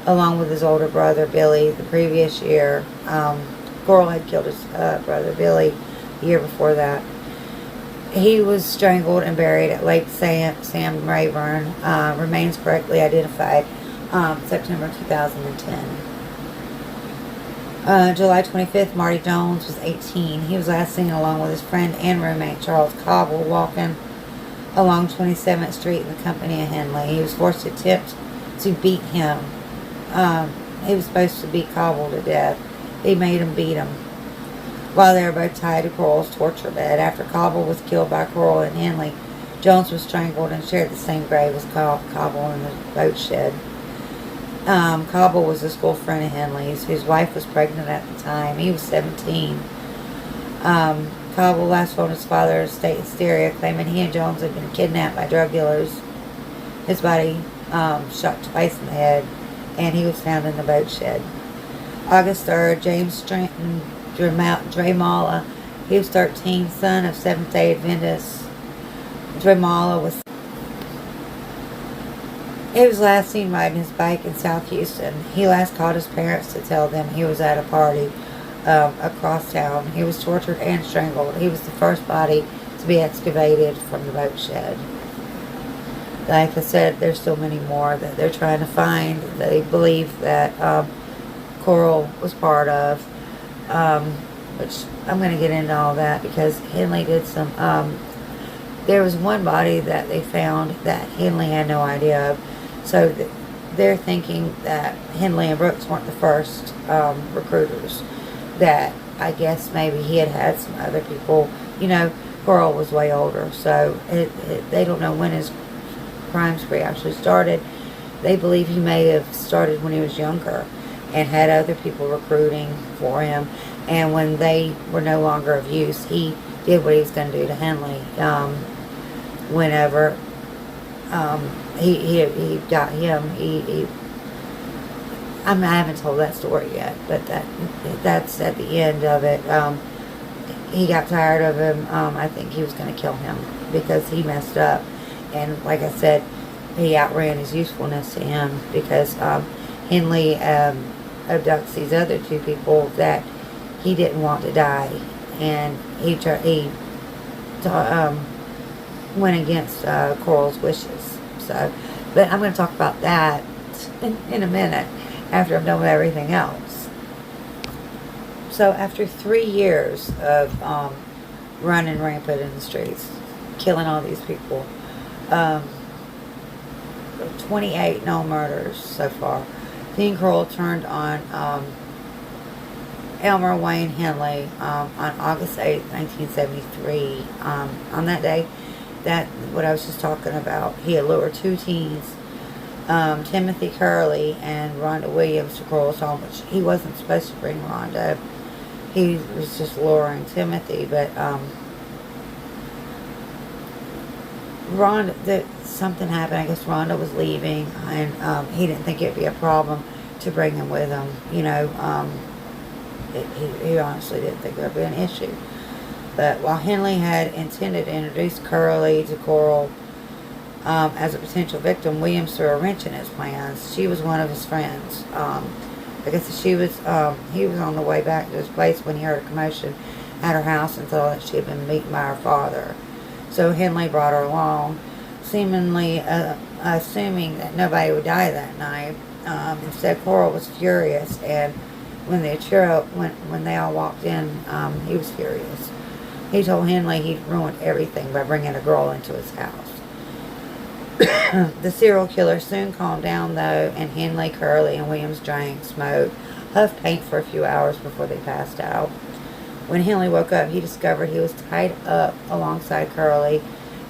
along with his older brother, Billy, the previous year. Corll had killed his brother, Billy, the year before that. He was strangled and buried at Lake Sam Rayburn. Remains correctly identified September 2010. July 25th, Marty Jones was 18. He was last seen along with his friend and roommate Charles Cobble walking along 27th Street in the company of Henley. He was forced to attempt to beat him. He was supposed to beat Cobble to death. He made him beat him while they were both tied to Corll's torture bed. After Cobble was killed by Corll and Henley, Jones was strangled and shared the same grave as Cobble in the boat shed. Cobble was a school friend of Henley's, whose wife was pregnant at the time. He was 17. Cobble last phoned his father in state hysteria, claiming he and Jones had been kidnapped by drug dealers. His body shot twice in the head, and he was found in the boat shed. August 3rd, James Stanton Dramala, he was 13, son of Seventh-day Adventist. Dramala was last seen riding his bike in South Houston. He last called his parents to tell them he was at a party across town. He was tortured and strangled. He was the first body to be excavated from the boat shed. Like I said, there's still many more that they're trying to find. They believe that Corll was part of, which I'm going to get into all that because Henley did some. There was one body that they found that Henley had no idea of. So they're thinking that Henley and Brooks weren't the first recruiters. That I guess maybe he had some other people. You know, Corll was way older, so they don't know when his crime spree actually started. They believe he may have started when he was younger and had other people recruiting for him. And when they were no longer of use, he did what he was going to do to Henley. Whenever he got him, I haven't told that story yet, but that's at the end of it. He got tired of him. I think he was going to kill him because he messed up, and like I said, he outran his usefulness to him because Henley abducts these other two people that he didn't want to die, and he went against Corll's wishes. So, but I'm going to talk about that in a minute after I'm done with everything else. So after 3 years of running rampant in the streets, killing all these people, 28 known murders so far, Dean Corll turned on Elmer Wayne Henley on August 8, 1973. On that day, that what I was just talking about, he had lured two teens, Timothy Curley and Rhonda Williams, to Corll's home, which he wasn't supposed to bring Rhonda. He was just luring Timothy, but something happened. I guess Rhonda was leaving, and he didn't think it'd be a problem to bring him with him. You know, he honestly didn't think there'd be an issue. But while Henley had intended to introduce Curley to Corll as a potential victim, Williams threw a wrench in his plans. She was one of his friends. I guess he was on the way back to his place when he heard a commotion at her house and thought that she had been beaten by her father. So Henley brought her along, seemingly assuming that nobody would die that night. Instead, Corll was furious, and when they all walked in, he was furious. He told Henley he'd ruined everything by bringing a girl into his house. The serial killer soon calmed down, though, and Henley, Curley, and Williams drank, smoked, huffed paint for a few hours before they passed out. When Henley woke up, he discovered he was tied up alongside Curley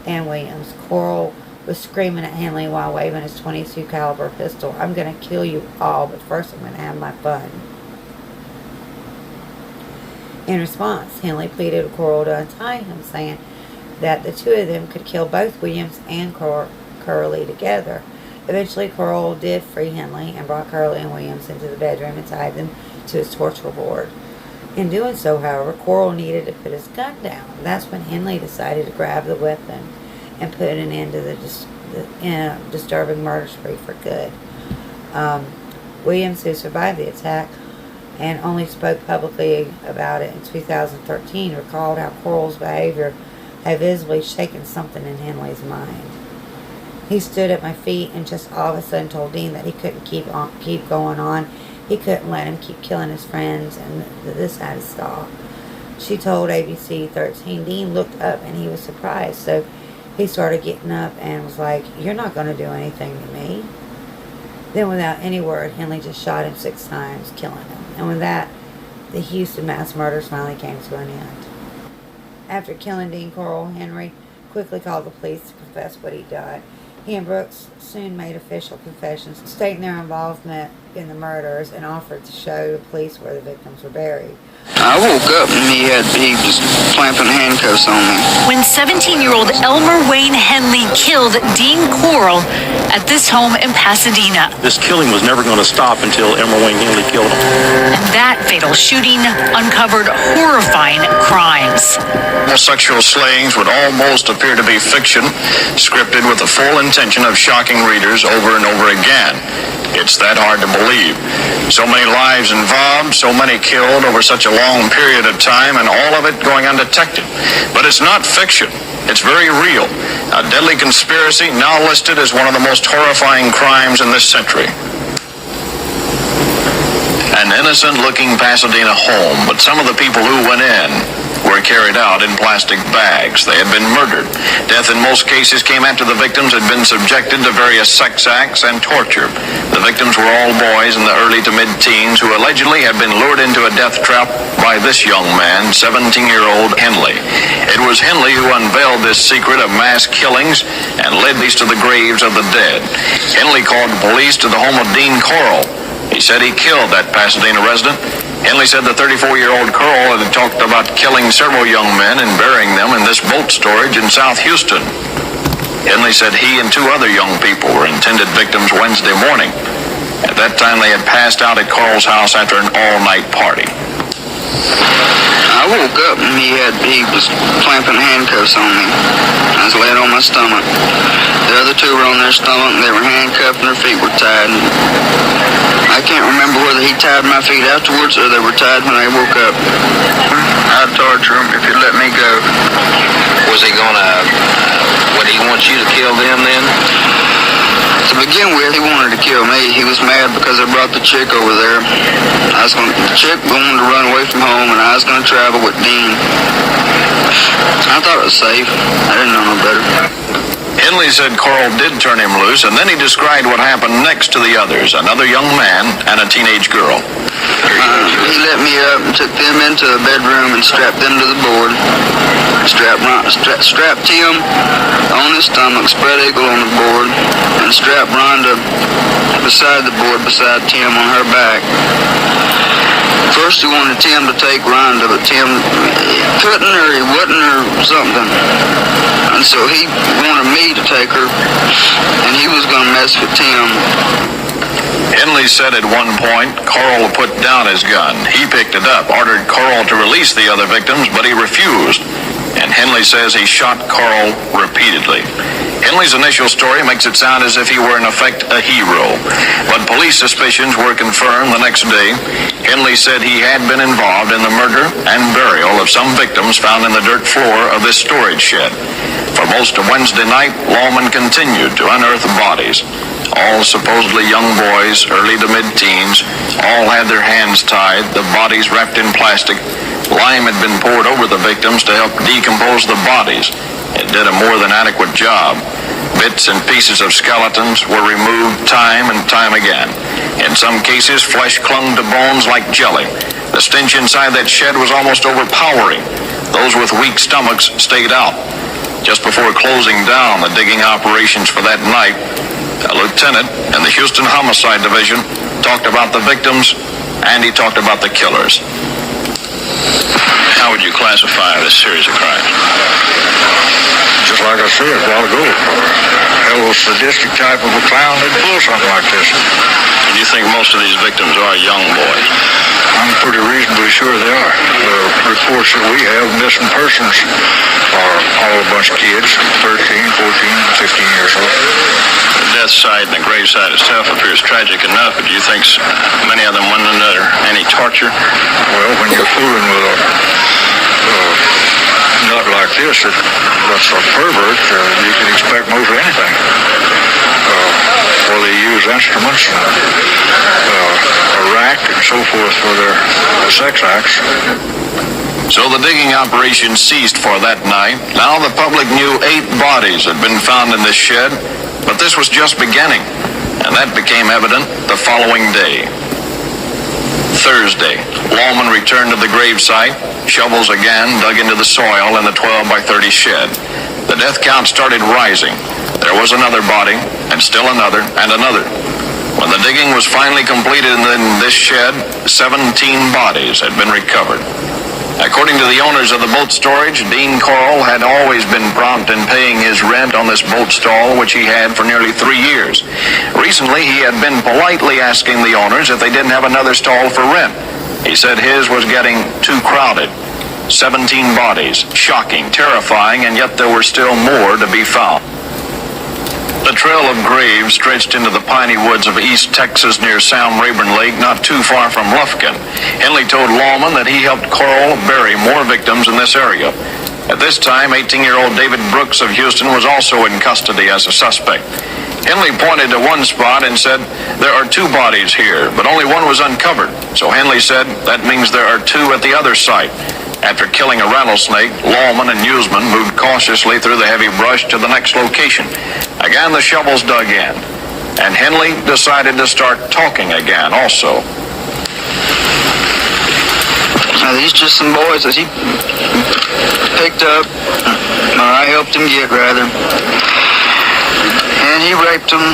and Williams. Corll was screaming at Henley while waving his .22 caliber pistol. "I'm going to kill you all, but first I'm going to have my fun." In response, Henley pleaded with Corll to untie him, saying that the two of them could kill both Williams and Curley together. Eventually, Corll did free Henley and brought Curley and Williams into the bedroom and tied them to his torture board. In doing so, however, Corll needed to put his gun down. That's when Henley decided to grab the weapon and put an end to the disturbing murder spree for good. Williams, who survived the attack and only spoke publicly about it in 2013, recalled how Corll's behavior had visibly shaken something in Henley's mind. "He stood at my feet and just all of a sudden told Dean that he couldn't keep going on he couldn't let him keep killing his friends, and this had to stop. She told ABC 13 Dean looked up and he was surprised, so he started getting up and was like, "You're not going to do anything to me." Then without any word, Henley just shot him 6 times, killing him. And with that, the Houston mass murders finally came to an end. After killing Dean Corll, Henry quickly called the police to confess what he'd done. He and Brooks soon made official confessions, stating their involvement in the murders and offered to show the police where the victims were buried. I woke up and he was clamping handcuffs on me. When 17-year-old Elmer Wayne Henley killed Dean Corll at this home in Pasadena. This killing was never going to stop until Elmer Wayne Henley killed him. And that fatal shooting uncovered horrifying crimes. Sexual slayings would almost appear to be fiction, scripted with the full intention of shocking readers over and over again. It's that hard to believe. So many lives involved, so many killed over such a long period of time, and all of it going undetected. But it's not fiction. It's very real. A deadly conspiracy now listed as one of the most horrifying crimes in this century. An innocent-looking Pasadena home, but some of the people who went in were carried out in plastic bags. They had been murdered. Death in most cases came after the victims had been subjected to various sex acts and torture. The victims were all boys in the early to mid-teens who allegedly had been lured into a death trap by this young man, 17-year-old Henley. It was Henley who unveiled this secret of mass killings and led these to the graves of the dead. Henley called the police to the home of Dean Corll. He said he killed that Pasadena resident. Henley said the 34-year-old Corll had talked about killing several young men and burying them in this boat storage in South Houston. Henley said he and 2 other young people were intended victims Wednesday morning. At that time, they had passed out at Corll's house after an all-night party. I woke up and he was clamping handcuffs on me. I was laying on my stomach. The other 2 were on their stomach and they were handcuffed and their feet were tied. I can't remember whether he tied my feet afterwards or they were tied when I woke up. I'd torture him if he'd let me go. Was he would he want you to kill them then? To begin with, he wanted to kill me. He was mad because I brought the chick over there. The chick wanted to run away from home, and I was going to travel with Dean. I thought it was safe. I didn't know no better. Henley said Corll did turn him loose, and then he described what happened next to the others, another young man and a teenage girl. He let me up and took them into the bedroom and strapped them to the board. Strapped Tim on his stomach, spread eagle on the board, and strapped Rhonda beside the board beside Tim on her back. First he wanted Tim to take Rhonda, but Tim couldn't or he wouldn't or something. And so he wanted me to take her, and he was going to mess with Tim. Henley said at one point, Corll put down his gun. He picked it up, ordered Corll to release the other victims, but he refused. And Henley says he shot Corll repeatedly. Henley's initial story makes it sound as if he were in effect a hero. But police suspicions were confirmed the next day. Henley said he had been involved in the murder and burial of some victims found in the dirt floor of this storage shed. For most of Wednesday night, lawmen continued to unearth bodies. All supposedly young boys, early to mid-teens, all had their hands tied, the bodies wrapped in plastic. Lime had been poured over the victims to help decompose the bodies. It did a more than adequate job. Bits and pieces of skeletons were removed time and time again. In some cases, flesh clung to bones like jelly. The stench inside that shed was almost overpowering. Those with weak stomachs stayed out. Just before closing down the digging operations for that night, a lieutenant in the Houston Homicide Division talked about the victims, and he talked about the killers. How would you classify this series of crimes? Just like I said a while ago, hell of a sadistic type of a clown that'd pull something like this. Do you think most of these victims are young boys? I'm pretty reasonably sure they are. The reports that we have, missing persons, are all a bunch of kids, 13, 14, 15 years old. The death site and the grave site itself appears tragic enough, but do you think many of them went under any torture? Well, when you're fooling with a nut like this, that's a pervert, you can expect most anything. Or they use instruments, a rack, so forth for their sex acts. So the digging operation ceased for that night. Now the public knew 8 bodies had been found in this shed, but this was just beginning, and that became evident the following day. Thursday, lawmen returned to the gravesite. Shovels again dug into the soil in the 12 by 30 shed. The death count started rising. There was another body, and still another, and another. When the digging was finally completed in this shed, 17 bodies had been recovered. According to the owners of the boat storage, Dean Corll had always been prompt in paying his rent on this boat stall, which he had for nearly 3 years. Recently, he had been politely asking the owners if they didn't have another stall for rent. He said his was getting too crowded. 17 bodies. Shocking, terrifying, and yet there were still more to be found. The trail of graves stretched into the piney woods of East Texas near Sam Rayburn Lake, not too far from Lufkin. Henley told lawmen that he helped Corll bury more victims in this area. At this time, 18-year-old David Brooks of Houston was also in custody as a suspect. Henley pointed to one spot and said, "There are 2 bodies here, but only one was uncovered." So Henley said, "That means there are 2 at the other site." After killing a rattlesnake, lawmen and newsmen moved cautiously through the heavy brush to the next location. Again, the shovels dug in, and Henley decided to start talking again also. Now, these just some boys that he picked up, or I helped him get, rather. And he raped them,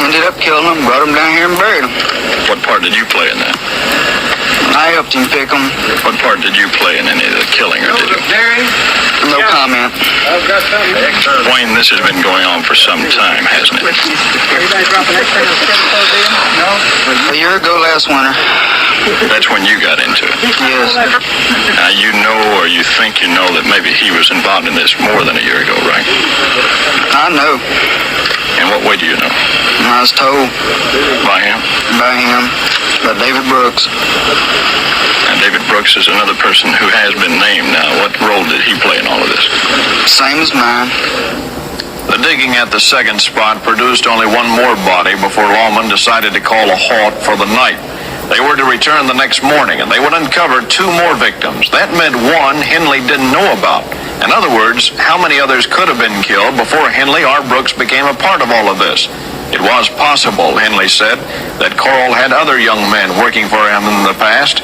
ended up killing them, brought them down here and buried them. What part did you play in that? I helped him pick them. What part did you play in any of the killing, or did you? No comment. Wayne, this has been going on for some time, hasn't it? A year ago last winter. That's when you got into it. Yes. Now, you know, or you think you know, that maybe he was involved in this more than a year ago, right? I know. In what way do you know? I was told By him? by him, by David Brooks. And David Brooks is another person who has been named now. What role did he play in all of this? Same as mine. The digging at the second spot produced only one more body before lawmen decided to call a halt for the night. They were to return the next morning, and they would uncover 2 more victims. That meant one Henley didn't know about. In other words, how many others could have been killed before Henley or Brooks became a part of all of this? It was possible, Henley said, that Corll had other young men working for him in the past,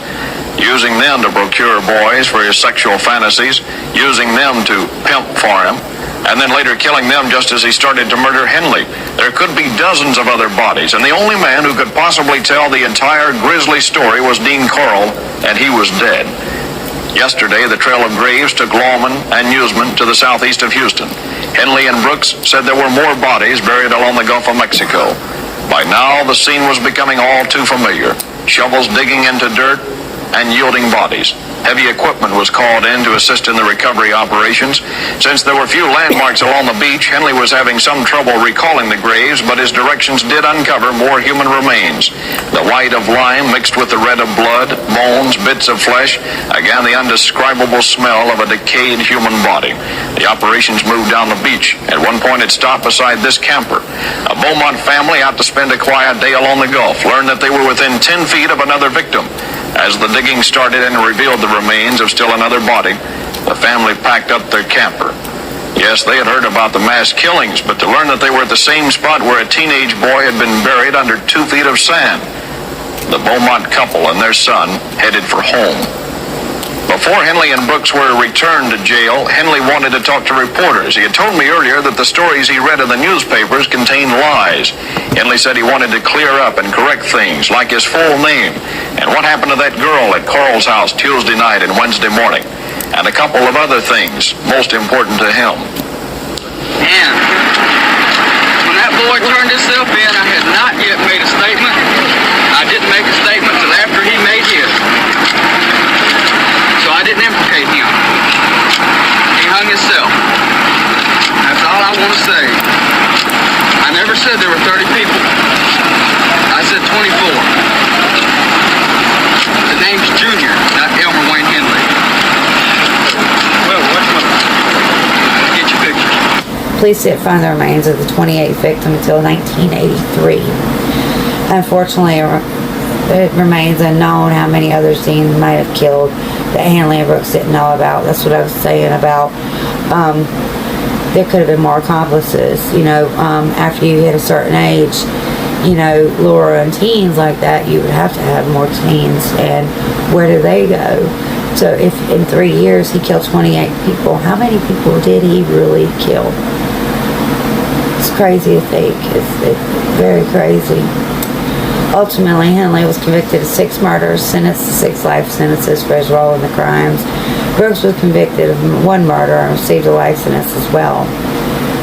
using them to procure boys for his sexual fantasies, using them to pimp for him, and then later killing them just as he started to murder Henley. There could be dozens of other bodies, and the only man who could possibly tell the entire grisly story was Dean Corll, and he was dead. Yesterday, the trail of graves took lawmen and newsmen to the southeast of Houston. Henley and Brooks said there were more bodies buried along the Gulf of Mexico. By now, the scene was becoming all too familiar. Shovels digging into dirt and yielding bodies. Heavy equipment was called in to assist in the recovery operations. Since there were few landmarks along the beach, Henley was having some trouble recalling the graves, but his directions did uncover more human remains. The white of lime mixed with the red of blood, bones, bits of flesh, again the undescribable smell of a decayed human body. The operations moved down the beach. At one point it stopped beside this camper. A Beaumont family out to spend a quiet day along the Gulf learned that they were within 10 feet of another victim. As the digging started and revealed the remains of still another body, the family packed up their camper. Yes, they had heard about the mass killings, but to learn that they were at the same spot where a teenage boy had been buried under 2 feet of sand. The Beaumont couple and their son headed for home. Before Henley and Brooks were returned to jail, Henley wanted to talk to reporters. He had told me earlier that the stories he read in the newspapers contained lies. Henley said he wanted to clear up and correct things, like his full name, and what happened to that girl at Corll's house Tuesday night and Wednesday morning, and a couple of other things most important to him. And when that boy turned himself in, I had not yet made a statement. I didn't make a statement until after he made his. So I didn't implicate him. He hung himself. That's all I want to say. I never said there were 30 people. I said 24. The name's Junior, not Elmer Wayne Henley. Well, what's my... Get your pictures. Police didn't find the remains of the 28th victim until 1983. Unfortunately, it remains unknown how many others Dean might have killed that Henley and Brooks didn't know about. That's what I was saying about, there could have been more accomplices, after you hit a certain age, Laura and teens like that, you would have to have more teens, and where do they go? So if in 3 years he killed 28 people, how many people did he really kill? It's crazy to think. It's very crazy. Ultimately, Henley was convicted of 6 murders, sentenced to 6 life sentences for his role in the crimes. Brooks was convicted of 1 murder and received a life sentence as well.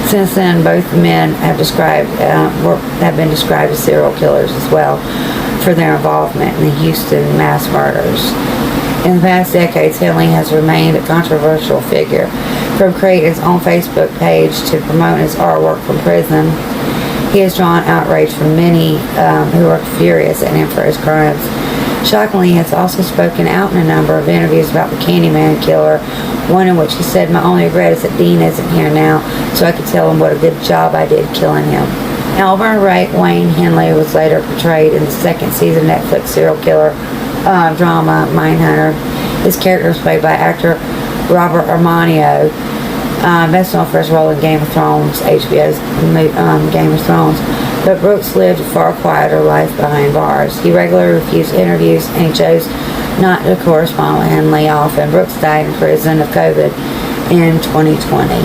Since then, both men have been described as serial killers as well for their involvement in the Houston mass murders. In the past decades, Henley has remained a controversial figure, from creating his own Facebook page to promote his artwork from prison. He has drawn outrage from many who are furious at him for his crimes. Shockingly, he has also spoken out in a number of interviews about the Candyman killer, one in which he said, "My only regret is that Dean isn't here now, so I could tell him what a good job I did killing him." Elmer Wayne Henley was later portrayed in the 2nd season Netflix serial killer drama Mindhunter. His character was played by actor Robert Armanio, best known for his role in Game of Thrones, HBO's Game of Thrones. But Brooks lived a far quieter life behind bars. He regularly refused interviews, and he chose not to correspond with Henley often. Brooks died in prison of COVID in 2020.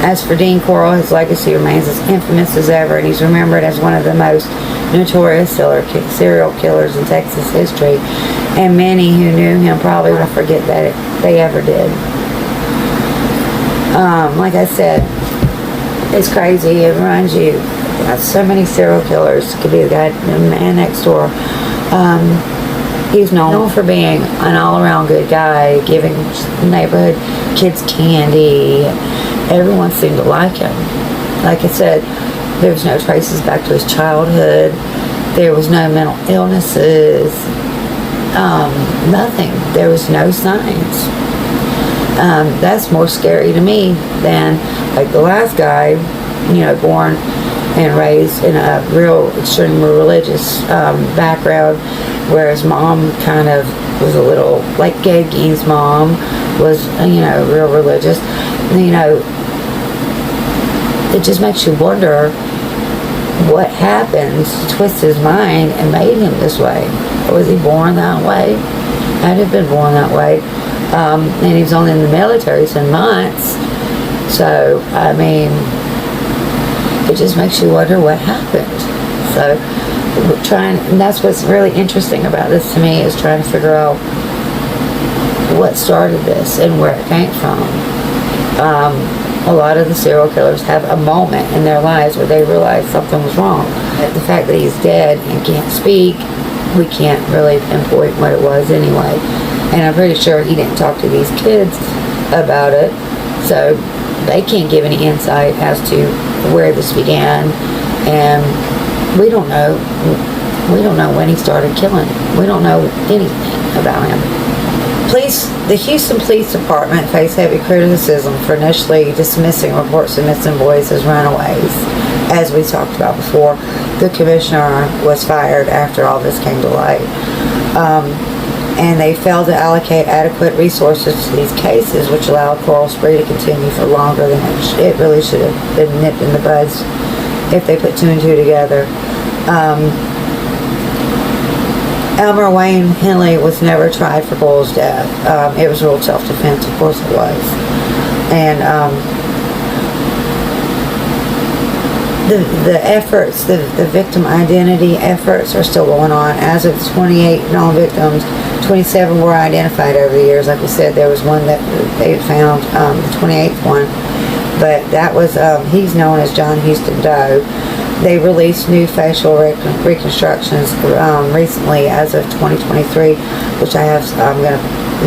As for Dean Corll, his legacy remains as infamous as ever, and he's remembered as one of the most notorious serial killers in Texas history, and many who knew him probably will forget that they ever did. Like I said, it's crazy. It reminds you, so many serial killers. Could be the guy, the man next door. He's known for being an all-around good guy, giving neighborhood kids candy. Everyone seemed to like him. Like I said, there was no traces back to his childhood. There was no mental illnesses. Nothing. There was no signs. That's more scary to me than like the last guy, born and raised in a real extremely religious background, where his mom kind of was a little, like Gabe Gein's mom was, real religious. It just makes you wonder what happened to twist his mind and made him this way. Was he born that way? I'd have been born that way. And he was only in the military 10 months. So, it just makes you wonder what happened. So, and that's what's really interesting about this to me, is trying to figure out what started this and where it came from. A lot of the serial killers have a moment in their lives where they realize something was wrong. The fact that he's dead and can't speak, we can't really pinpoint what it was anyway. And I'm pretty sure he didn't talk to these kids about it, so they can't give any insight as to where this began. And we don't know when he started killing. We don't know anything about him. The Houston Police Department faced heavy criticism for initially dismissing reports of missing boys as runaways. As we talked about before, the commissioner was fired after all this came to light. And they failed to allocate adequate resources to these cases, which allowed Corll spree to continue for longer than it really should have been nipped in the buds if they put 2 and 2 together. Elmer Wayne Henley was never tried for Corll's death. It was ruled self-defense, of course it was. And the efforts, the victim identity efforts are still going on. As of 28 known victims, 27 were identified over the years. Like we said, there was one that they found, the 28th one. But that was, he's known as John Houston Doe. They released new facial reconstructions recently, as of 2023, which I'm going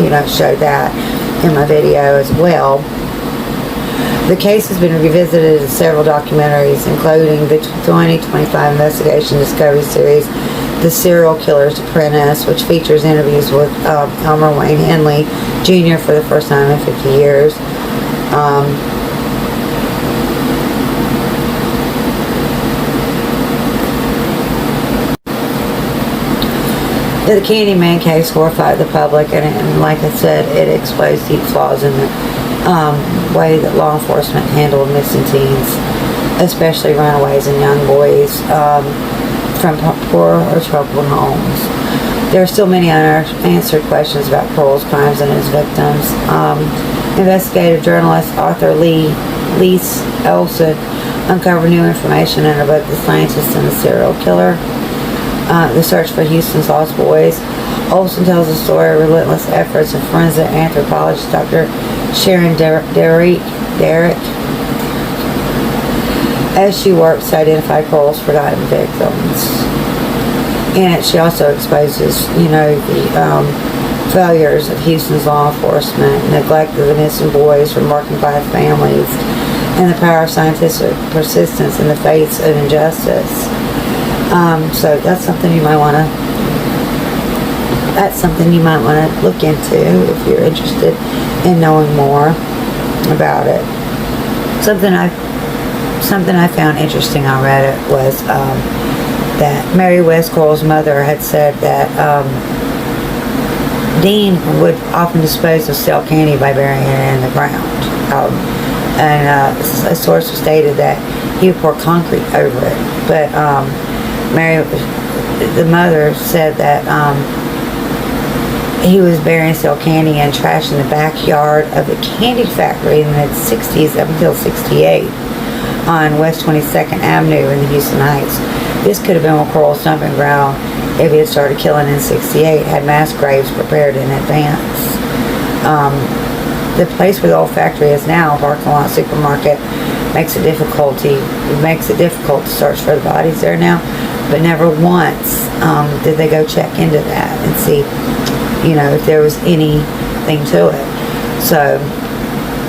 to show that in my video as well. The case has been revisited in several documentaries, including the 2025 investigation discovery series, The Serial Killer's Apprentice, which features interviews with Elmer Wayne Henley Jr. for the first time in 50 years. The Candyman case horrified the public, and like I said, it exposed deep flaws in the way that law enforcement handled missing teens, especially runaways and young boys from poor or troubled homes. There are still many unanswered questions about Corll's crimes and his victims. Investigative journalist Arthur Leese Olson uncovered new information in her book, The Scientist and the Serial Killer, The Search for Houston's Lost Boys. Olson tells the story of relentless efforts of forensic anthropologist Dr. Sharon Derrick as she works to identify Corll's forgotten victims. In it, she also exposes, the failures of Houston's law enforcement, neglect of the missing boys from working class families, and the power of scientific persistence in the face of injustice. So that's something you might want to look into if you're interested in knowing more about it. Something I found interesting on Reddit was that Mary West Corll's mother had said that Dean would often dispose of stale candy by burying it in the ground. And a source stated that he would pour concrete over it. But the mother said that he was burying stale candy and trash in the backyard of a candy factory in the mid-60s up until 68 on West 22nd Avenue in the Houston Heights. This could have been where Corll's dumping ground, if he had started killing in 68, had mass graves prepared in advance. The place where the old factory is now, parking lot supermarket, makes it difficult to search for the bodies there now. But never once did they go check into that and see, if there was anything to it. So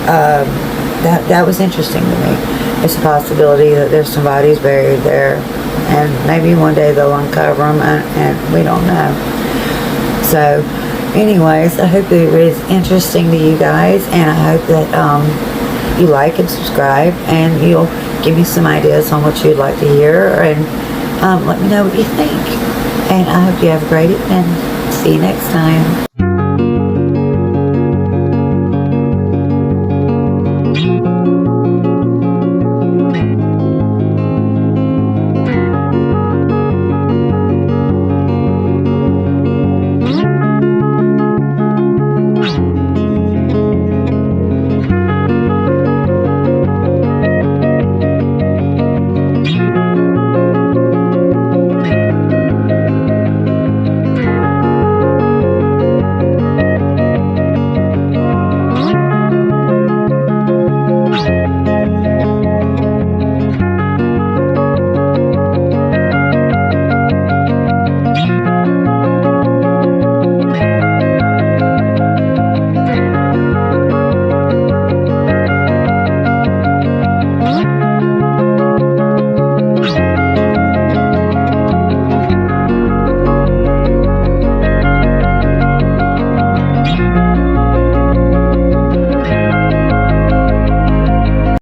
that was interesting to me. It's a possibility that there's some bodies buried there, and maybe one day they'll uncover them, and we don't know. So anyways, I hope it was interesting to you guys, and I hope that you like and subscribe, and you'll give me some ideas on what you'd like to hear, and let me know what you think. And I hope you have a great evening. See you next time.